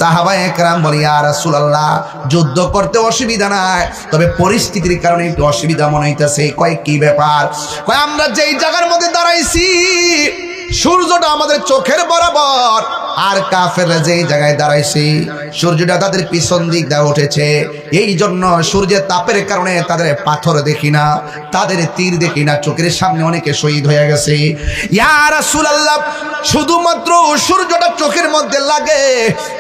সাহাবায়ে কেরাম বলে, ইয়া রাসূলুল্লাহ, যুদ্ধ করতে অসুবিধা নাই, তবে পরিস্থিতির কারণে একটু অসুবিধা মনে হইতেছে। কয় কি ব্যাপার? কয় আমরা যেই জায়গার মধ্যে দাঁড়াইছি সূর্যটা আমাদের চোখের বরাবর, আর কাফেররা যেই জায়গায় দাঁড়াইছে সূর্যটা তাদের পিছন দিক দিয়ে উঠেছে। এই জন্য সূর্যের তাপের কারণে তাদের পাথর দেখি না, তাদের তীর দেখি না, চোখের সামনে অনেকে শহীদ হয়ে গেছে। ইয়া রাসূলুল্লাহ, শুধুমাত্র সূর্যটা চোখের মধ্যে লাগে,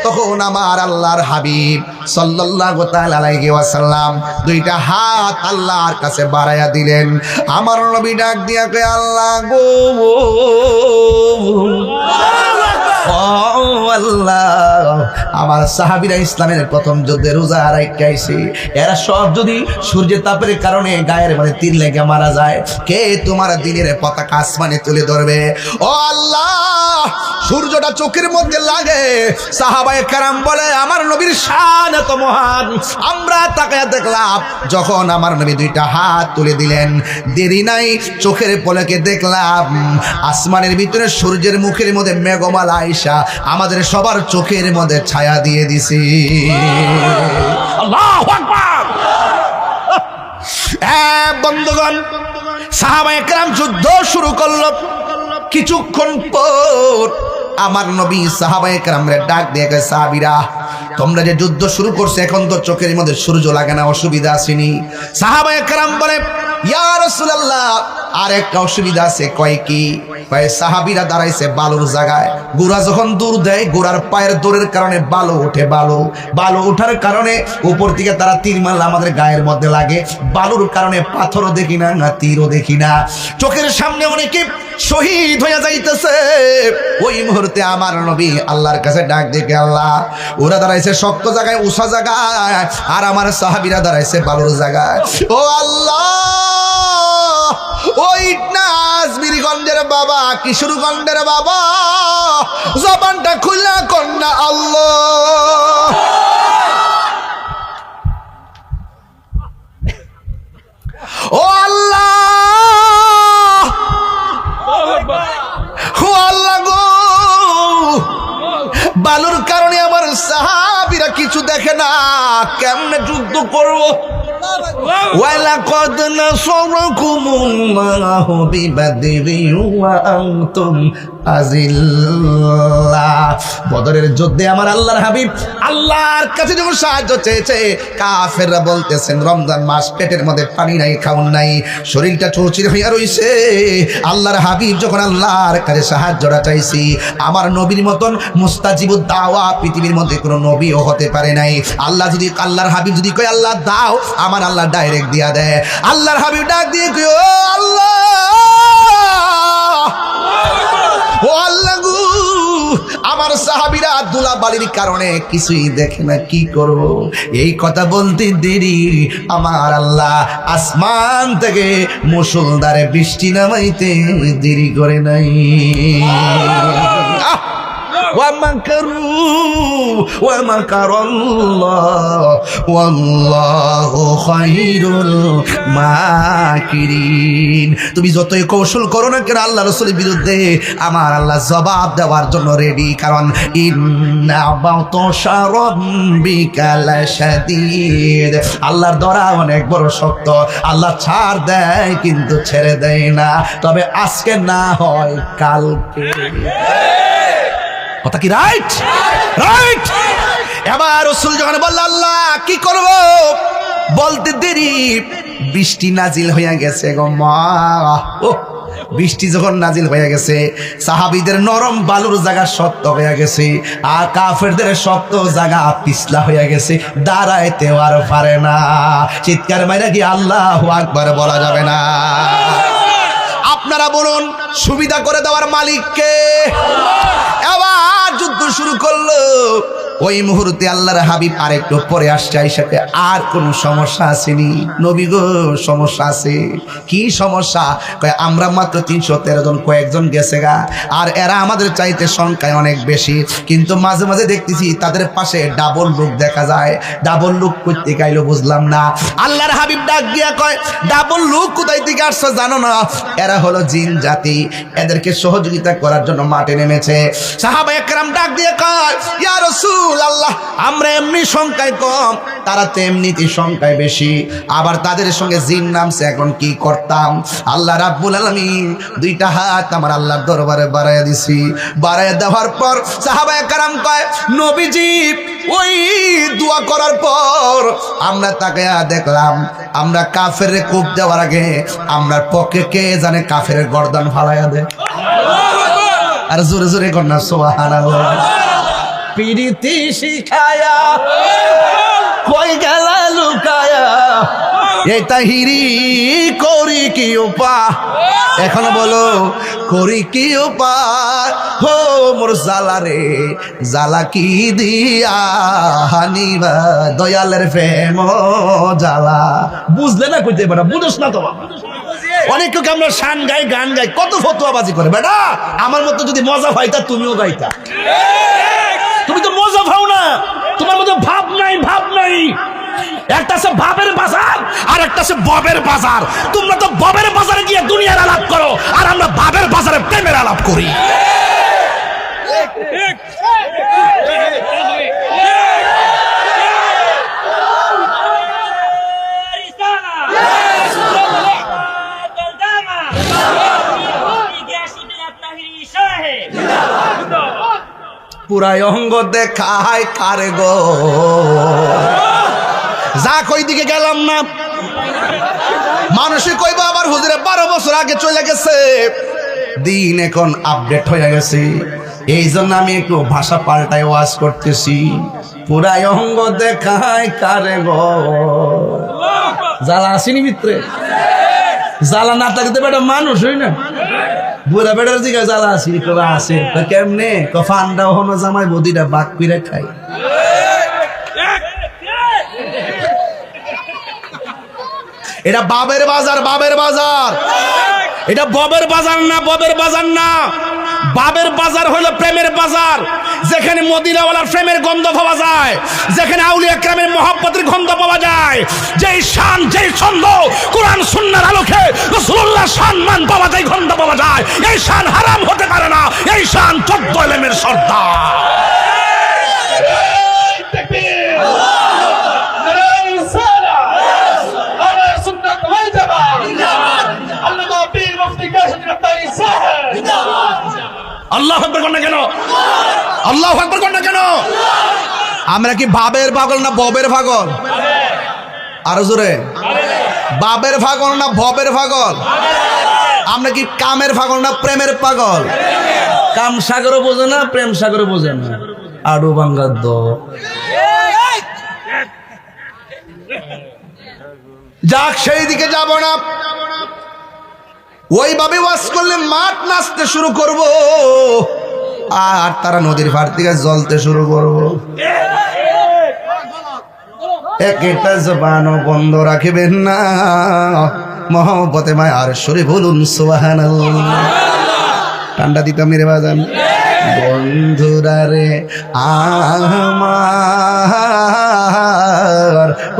তখন আমার আল্লাহর হাবিব সাল্লাল্লাহু তাআলা আলাইহি ওয়াসাল্লাম দুইটা হাত আল্লাহর কাছে বাড়ায়া দিলেন। আমার নবী ডাক দিয়া কয়, আল্লাহ গো, আল্লাহ, আমার সাহাবীরা ইসলামের প্রথম যুদ্ধে রোজা রাখাইছে, এরা সব যদি সূর্যের তাপের কারণে গায়ের মানে তীর লেগে মারা যায়, কে তোমার দিনের পতাকা আসমানে তুলে ধরবে? ও আল্লাহ, সূর্যটা চোখের মধ্যে লাগে। সাহাবায়ে কেরাম বলে, আমার নবীর শান এত মহান, আমরা তাকায়া দেখলাম যখন আমার নবী দুইটা হাত তুলে দিলেন, দেরি নাই, চোখের পলকে দেখলাম আসমানের ভিতরে সূর্যের মুখের মধ্যে মেঘমালা আইসা আমাদের সবার চোখের মধ্যে ছায়া দিয়ে দিছি। আল্লাহু আকবার। বন্ধুগণ, সাহাবায়ে কেরাম যুদ্ধ শুরু করলো। কিছুক্ষণ পর আমার নবী সাহাবায়ে কেরামরে ডাক দিয়ে কয়, সাহাবীরা, তোমরা যে যুদ্ধ শুরু করছো, এখন তো চোখের মধ্যে সূর্য লাগে না, অসুবিধা আসেনি? সাহাবায়ে কেরাম বলে, ইয়া রাসূলুল্লাহ, আর একটা অসুবিধা আছে। কয় কি? কয় সাহাবীরা দাঁড়াইছে বালুর জায়গায়, গোড়া যখন দূর দেয়, গোড়ার পায়ের দৌড়ের কারণে বালু ওঠে, বালু ওঠার কারণে উপর থেকে তারা তীর মারলে আমাদের গায়ের মধ্যে লাগে, বালুর কারণে পাথরও দেখি না, তীরও দেখি না, চোখের সামনে অনেকে শহীদ হয়ে যাইতেছে। ওই মুহূর্তে আমার নবী আল্লাহর কাছে ডাক দেখে, আল্লাহ, ওরা দাঁড়াইছে শক্ত জায়গায়, উষা জায়গায়, আর আমার সাহাবীরা দাঁড়াইছে বালুর জায়গায়। ও আল্লাহ, ওই নাজমিরগঞ্জের বাবা, কিশোরগঞ্জের বাবা, জবানটা খুলে কন্যা আল্লাহ। ও আল্লাহ, ও আল্লাহ গো, বালুর কারণে আমার সাহাবীরা কিছু দেখে না, কেমনে যুদ্ধ করবো? ওয়ালাকাদ নাসারাকুমুল্লাহু বিবাদরিন ওয়া আনতুম আযিল্লাহ। বদরের যুদ্ধে আমার আল্লাহর হাবিব আল্লাহর কাছে যখন সাহায্য চেয়েছে, কাফেররা বলতেছেন রমজান মাস, পেটের মধ্যে পানি নাই, খাওন নাই, শরীরটা চৌচির হইয়া রইছে। আল্লাহর হাবিব যখন আল্লাহর কাছে সাহায্যটা চাইছি, আমার নবীর মতন মুস্তাজিবুদ দাওয়া পৃথিবীর মধ্যে কোনো নবীও হতে পারে নাই। আল্লাহর হাবিব যদি কয় আল্লাহ দাও, আমার আল্লাহ ডাইরেক্ট দিয়া দেয়। আল্লাহর হাবিব ডাক দিয়ে কয়, ও আল্লাহ, ও আল্লাহ গো, আমার সাহাবীরা ধুলাবালির কারণে কিছুই দেখে না, কি করব? এই কথা বলতে দেরি আমার আল্লাহ আসমান থেকে মুষলধারে বৃষ্টি নামাইতে দেরি করে নাই। তুমি যতই কৌশল করো না কেন আল্লাহ রাসূলের বিরুদ্ধে, আমার আল্লাহ জবাব দেওয়ার জন্য রেডি। কারণ আল্লাহর দরা অনেক বড় শক্ত, আল্লাহ ছাড় দেয় কিন্তু ছেড়ে দেয় না, তবে আজকে না হয় কালকে। কথা কি রাইট? রাইট। এবার রাসূল যখন বলল আল্লাহ কি করব, বলতে দেরি বৃষ্টি নাজিল হয়ে গেছে গো মা। বৃষ্টি যখন নাজিল হয়ে গেছে, সাহাবীদের নরম বালুর জায়গা শক্ত হয়ে গেছে, আর কাফেরদের শক্ত জায়গা পিছলা হয়ে গেছে, দাঁড়াইতেও আর পারে না। চিৎকার মাইরা কি আল্লাহু আকবার বলা যাবে না? আপনারা বলুন, সুবিধা করে দেওয়ার মালিক কে? এবার যুদ্ধ শুরু করলো। ওই মুহূর্তে আল্লাহর হাবিব আরেকটু পরে আসছে, আইসাকে আর কোন সমস্যা আসেনি নবী গো? সমস্যা আছে। কি সমস্যা? কয় আমরা মাত্র 313 জন, কয়েকজন গেছে গা, আর এরা আমাদের চাইতে সংখ্যায় অনেক বেশি, কিন্তু মাঝে মাঝে দেখতেছি তাদের পাশে ডাবল লোক দেখা যায়। ডাবল লোক করতে গাইলো বুঝলাম না। আল্লাহর হাবিব ডাক দিয়া কয়, ডাবল লোক কোথায় থেকে আসছে জানো না? এরা হলো জিন জাতি, এদেরকে সহযোগিতা করার জন্য মাঠে নেমেছে। সাহাবা একরাম ডাক দিয়ে কয়, ইয়া রাসূলুল্লাহ, আমরা এমনি সংখ্যায় কম, তারা তো এমনিতেই সংখ্যায় বেশি, আবার তাদের সঙ্গে জিন নামছে, এখন কি করতাম? আল্লাহ রাব্বুল আলামিন দুইটা হাত আমার আল্লাহর দরবারে বাড়াইয়া দিছি। বাড়াইয়া দেওয়ার পর সাহাবা একরাম কয়, নবীজি ওই দোয়া করার পর আমরা তাকায়া দেখলাম, আমরা কাফের কোপ দেওয়ার আগে আমরা পক্ষে কে জানে কাফের গর্দান ফালাইয়া দেয়। আর জোরে জোরে কন্যা সুবহানাল্লাহ। পিরিতি শিখায়া কই গেলা লুকায়া, এই তাহিরি করি কি উপা, এখন বলো করি কি উপা, হো মোর জালা রে জালা কি দিয়া হানিবা, দয়ালের প্রেম জালা। বুঝলে না কইতে বেটা, বুঝোস না তো বাবা। অনেককে আমরা শান গাই, গান গাই, কত ফতোয়াবাজি করে বেটা। আমার মতো যদি মজা পাইতা তুমিও গাইতা। তুমি তো মজা পাও না, তোমার মতো ভাব নাই, ভাব নাই। একটা আছে ভাবের বাজার আর একটা আছে ববের বাজার। তোমরা তো ববের বাজারে গিয়ে দুনিয়ার আলাপ করো, আর আমরা ভাবের বাজারে প্রেমের আলাপ করি। পুরাই অঙ্গ দেখায় কারে গো, যা কই দিকে গেলাম না। মানুষে কইব আবার হুজুরে 12 বছর আগে চলে গেছে। দিন এখন আপডেট হয়ে গেছে, এই জন্য আমি একটু ভাষা পাল্টায় ওয়াজ করতেছি। পুরাই অঙ্গ দেখায় কারে গো, জ্বালা আসেনি ভিতরে? জ্বালা না থাকতে বেটা মানুষ হই না। বুড়া বেটার দিকে জ্বালা আসি আছে কেমনে? ফান্ডা হনো জামাই বদিটা বাক পিরে খাই। এটা বাবের বাজার, বাবের বাজার। এটা ববের বাজার না, ববের বাজার না। বাবের বাজার হলো প্রেমের বাজার, যেখানে মদিনাওয়ালার প্রেমের গন্ধ পাওয়া যায়, যেখানে আউলিয়া কেরামের মহব্বতের গন্ধ পাওয়া যায়। যেই শান, যেই ছন্দ কোরআন সুন্নাহর আলোকে রাসূলুল্লাহ সম্মান পাওয়া যায়, গন্ধ পাওয়া যায়। এই শান হারাম হতে পারে না, এই শান 14 ইলমের সর্দার। আল্লাহু আকবার কোন না কেন? আল্লাহু আকবার কোন না কেন? আমরা কি বাবের পাগল না ববের পাগল? আরো জোরে, বাবের পাগল না ববের পাগল? আমরা কি কামের পাগল না প্রেমের পাগল? কাম সাগরও বোঝে না, প্রেম সাগরও বোঝে না। আড়ু বাঙ্গার দ যাক, সেই দিকে যাব না। ওইভাবে ওয়াজ করলে মাঠ নাচতে শুরু করব, আর তারা নদীর পাড় থেকে জ্বলতে শুরু করব। একটা জবানও বন্ধ রাখবেন না, মহব্বতে মায়ার সুরে বলুন সুবহানাল্লাহ। ঠান্ডা দিতাম মেরে বাজান। বন্ধুরা রে আমার,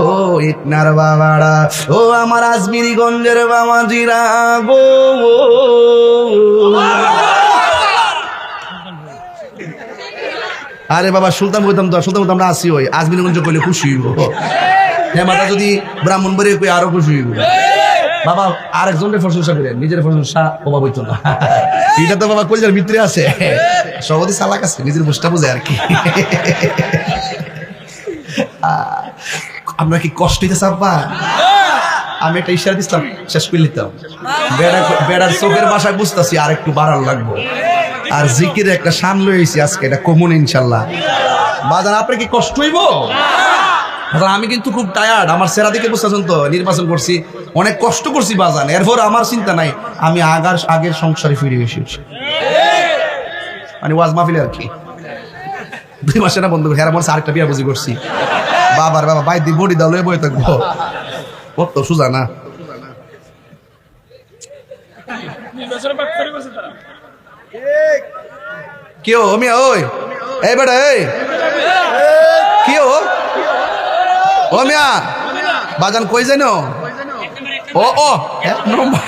ও ইটনার বাবারা, ও আমার আজমিরিগঞ্জের বাবাজিরা গো, আরে বাবা সুলতান বলতাম তো, সুলতান বলতাম আমরা আসি, ওই আজমিরিগঞ্জ করলে খুশি হইব। হ্যাঁ মাতা যদি ব্রাহ্মণবাড়ি কই আরো খুশি হইব। বাবা আরেকজনের প্রশংসা করে নিজের প্রশংসা অভাব হইতো না। এটা তো বাবা কলিজার ভিতরে আছে, সবাই চালাক আছে, নিজের মুষ্টা বোঝে আর কি। আমরা কি কষ্ট হইতেছে আব্বা? আমি একটা ইশারা দিতাম, শেষ করে নিতাম। বেড়ার চোখের ভাষায় বুঝতেছি আর একটু বাড়ানো লাগবো। আর জিকিরে একটা শান লইছি আজকে, এটা কমন ইনশাল্লাহ। বাজান আপনার কি কষ্ট হইব? আমি কিন্তু খুব টায়ার্ড, আমার সেরা দিকে বুঝতেছেন তো, নির্বাচন করছি, অনেক কষ্ট করছি বাজান। এরপর আমার চিন্তা নাই, আমি আগের সংসারে ফিরে এসেছি, মানে ওয়াজ মাহফিলে আর কি। 2 মাসে না বন্ধু হেরা মনে আরেকটা বিয়া বুঝি করছি বাবার বাবা ভাই দি বডি দাও লয়ে বই থাকবো কত সুজা না কি ও মিয়া ওই এই বেটা এই কি ও মিয়া বাজান কই জানো ও 1 নম্বর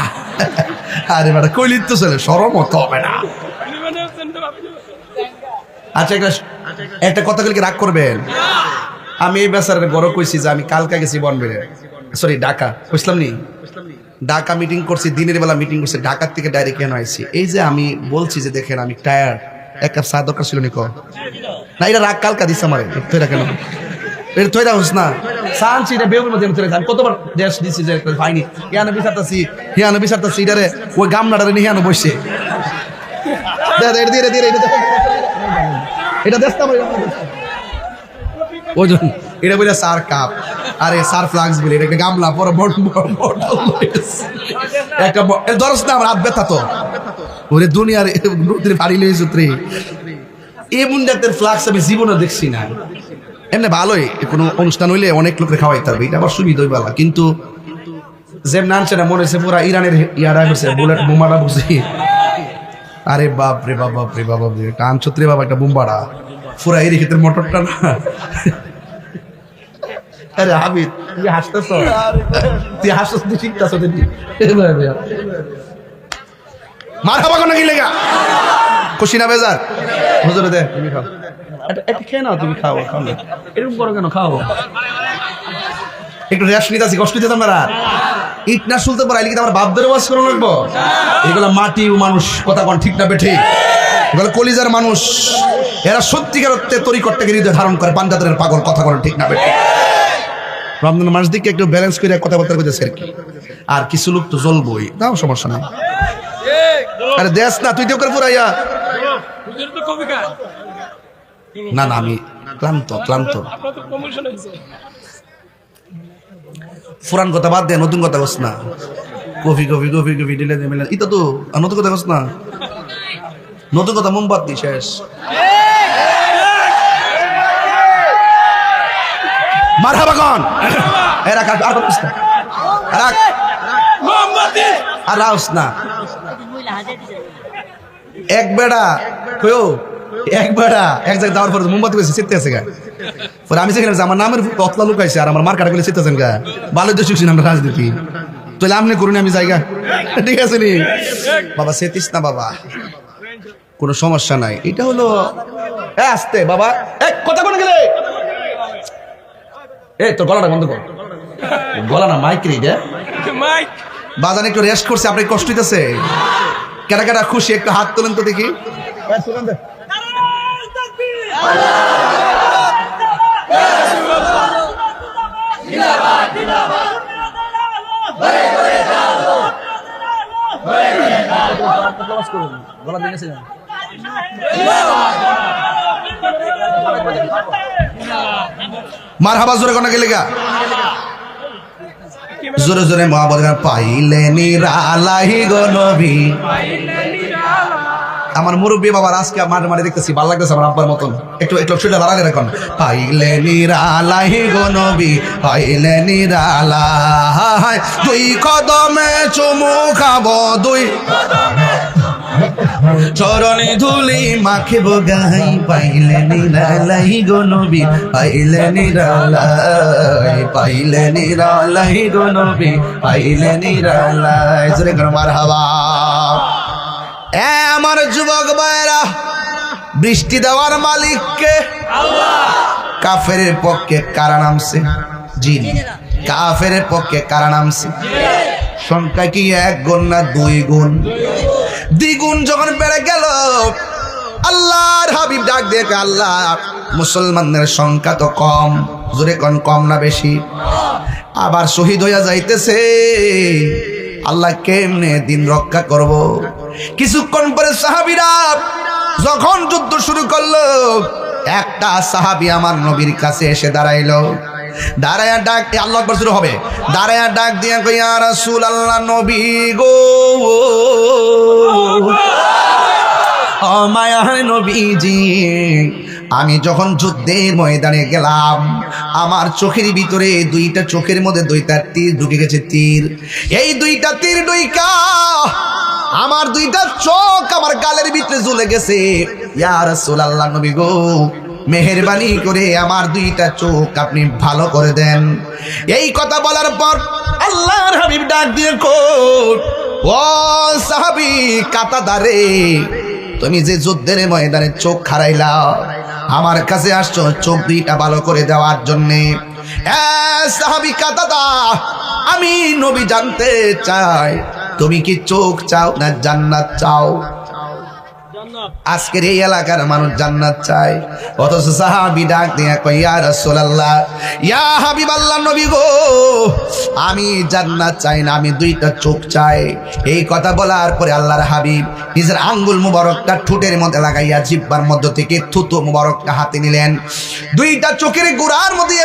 আরে বেটা কইলি তো চলে শরম হতো হবে না আচ্ছা একটা কথা বলে কি রাগ করবেন আমি এই বেচারের গড় কইছি যে আমি কালকা গেছি বনবেড়ে সরি ঢাকা বুঝলাম নি ঢাকা মিটিং করছি দিনের বেলা মিটিং করছি ঢাকার থেকে ডাইরেক্ট কেন আইছি এই যে আমি বলছি যে দেখেন আমি টায়ার্ড এক কাপ চা দরকার ছিল নিকো না এটা রাগ কালকা দিচ্ছে আমার তৈরা কেন এটা তৈরা হোস না সানছি এটা বেউর মধ্যে চলে যান কতবার দেশ দিছি যে ফাইনি হিয়ানো বিচারতাছি এটারে ওই গামনাটারে নিয়ে হিয়ানো বসে এটা দেখতাম ওজন এটা বলে সার কাপ আরে সার ফ্লাক্স বলে এটা গামলা পরে একটা দরস না আমার হাত ব্যথা তো ওরে দুনিয়ার নদীর পাড়ি লই সূত্রে এই মুন্ডাতের ফ্লাক্স আমি জীবনে দেখছি না এমনি ভালোই কোনো অনুষ্ঠান হইলে অনেক লোকের খাওয়াইতে হবে এটা আবার সুবিধা হইবালা কিন্তু যেমন আনছে না মনে হচ্ছে পুরা ইরানের ইয়ারা হয়েছে বুলেট বোমাটা বুঝি আরে বাপ রে বাপ বাপ রে বাবা টান ছত্রে বাবা একটা বোম্বাড়া পুরা এর ক্ষেত্রে মোটরটা না আরে হাবিব তুই হাসতেছ তুই শিখতেছ মারহাবা কোন কি লেগা খুশি না বেজার হুজুরে দে তুমি খাও এটা খেয়ে নাও তুমি খাও না এরকম করো কেন খাও একটু রেস্ট নিতে আসি কষ্ট দিতাম না ইট না শুনতে পারাইলে কি আমার বাপদের ওয়াজ করে লাগবো এগুলো মাটি ও মানুষ কথা কোন ঠিক না বেঠে এগুলো কলিজার মানুষ এরা সত্যিকার অর্থে তরিকটটাকে হৃদয় ধারণ করে পাঞ্জাবের পাগল কথা কোন ঠিক না বেঠে রমজান মাস দিকে একটু ব্যালেন্স করে কথাবার্তা করতেছে আর কি আর কিছু লোক তো জ্বলবই তাও সমস্যা নাই আরে দেশ না তুই তো করে পুরাইয়া না না আমি ক্লান্ত পুরান কথা বাদ দে নতুন কথা কস না কফি দিলে মিলে এটা তো নতুন কথা কস না নতুন কথা মোমবাতি শেষ মারহাবা কোন এরা কাট আর কস না রাখ মোমবাতি আর রাউস না এক বেড়া কয়ো এক বেড়া এক জায়গায় যাওয়ার পর মোমবাতি কইছে চিত্তে আছে গা পরে আমি সেখানে আমার নামের অতলা লুকাইছে আর আমার মার কাটা গেলে চিত্তেছেন গা ভালো তো শিখছি আমরা রাজনীতি তাহলে আমনে করুন আমি জায়গা ঠিক আছে নি বাবা সেতিস না বাবা কোনো সমস্যা নাই এটা হলো আস্তে বাবা এক কথা কোন গেলে এই তোর গলাটা বন্ধ কর গলা না মাইক রে মাইক বাজান একটু রেস্ট করছে আপনি কষ্ট হইতেছে কেটা কেটা খুশি একটু হাত তোলেন তো দেখি মারহাবা জোরে কোন গেলে গা জোরে জোরে মহাবত পাইলে নিরালাহি গো নবী আমার মুরব্বী বাবার আজকে মাঠে মাঠে দেখতেছি ভালো লাগতেছে আমার আব্বার মতন একটু সেটা বাড়ালে রাখুন পাইলে নিরালাই গো নবী পাইলে নিরালাই 2 কদমে চুমু খাবো 2 চরণে ধুলি মাখিব গাই পাইলে নিরালাই গো নবী পাইলে নিরালাই গো নবী পাইলে নিরালাই জোরে করে মারহাবা আমার যুবক ভাইরা বৃষ্টি দেওয়ার মালিককে আল্লাহ কাফের পক্ষে কারা নামছে জিন কাফের পক্ষে কারা নামছে সংখ্যা কি 1 গুণ না 2 গুণ দ্বিগুণ যখন বেড়ে গেল আল্লাহর হাবিব ডাক দিয়ে আল্লাহ মুসলমানদের সংখ্যা তো কম জোরে কোন কম না বেশি আবার শহীদ হইয়া যাইতেছে আল্লাহ কেমনে দিন রক্ষা করব কিছুক্ষণ পরে সাহাবীরা যখন যুদ্ধ শুরু করলো একটা সাহাবী আমার নবীর কাছে এসে দাঁড়াইলো দাঁড়ায়া ডাক আল্লাহু আকবার শুরু হবে দাঁড়ায়া ডাক দিয়া কই ইয়া রাসূলুল্লাহ নবী গো ও মায়ার নবীজি আমি যখন যুদ্ধের ময়দানে গেলাম, আমার চোখের ভিতরে দুইটা চোখের মধ্যে দুইটা তীর ঢুকে গেছে। তীর, এই দুইটা তীর ডুইকা আমার দুইটা চোখ আমার গালের ভিতরে ঝুলে গেছে। ইয়া রাসূলুল্লাহ, নবী গো, মেহেরবানি করে আমার দুইটা চোখ আপনি ভালো করে দেন। এই কথা বলার পর আল্লাহর হাবিব ডাক দিয়ে কই, ও সাহাবী কাতাদারে, তুমি যে যুদ্ধের ময়দানে চোখ হারাইলা, আমার কাছে আসছো চোখ দুইটা ভালো করে দেওয়ার জন্যে। সাহাবী কাতাদা, আমি নবী জানতে চাই তুমি কি চোখ চাও না জান্নাত চাও? আজকের এই এলাকার মানুষ জান্নাত চায়, অথচ সাহাবী ডাক দিয়া কই, ইয়া রাসূলুল্লাহ, ইয়া হাবিবাল্লাহ, নবী গো, আমি জান্নাত চাই না, আমি দুইটা চোখ চাই। এই কথা বলার পরে আল্লাহর হাবিব নিজের আঙ্গুল মুবারকটা ঠোঁটের মধ্যে লাগাইয়া জিহ্বার মধ্য থেকে থুতু মুবারকটা হাতে নিলেন, দুইটা চোখের গোড়ার মধ্যে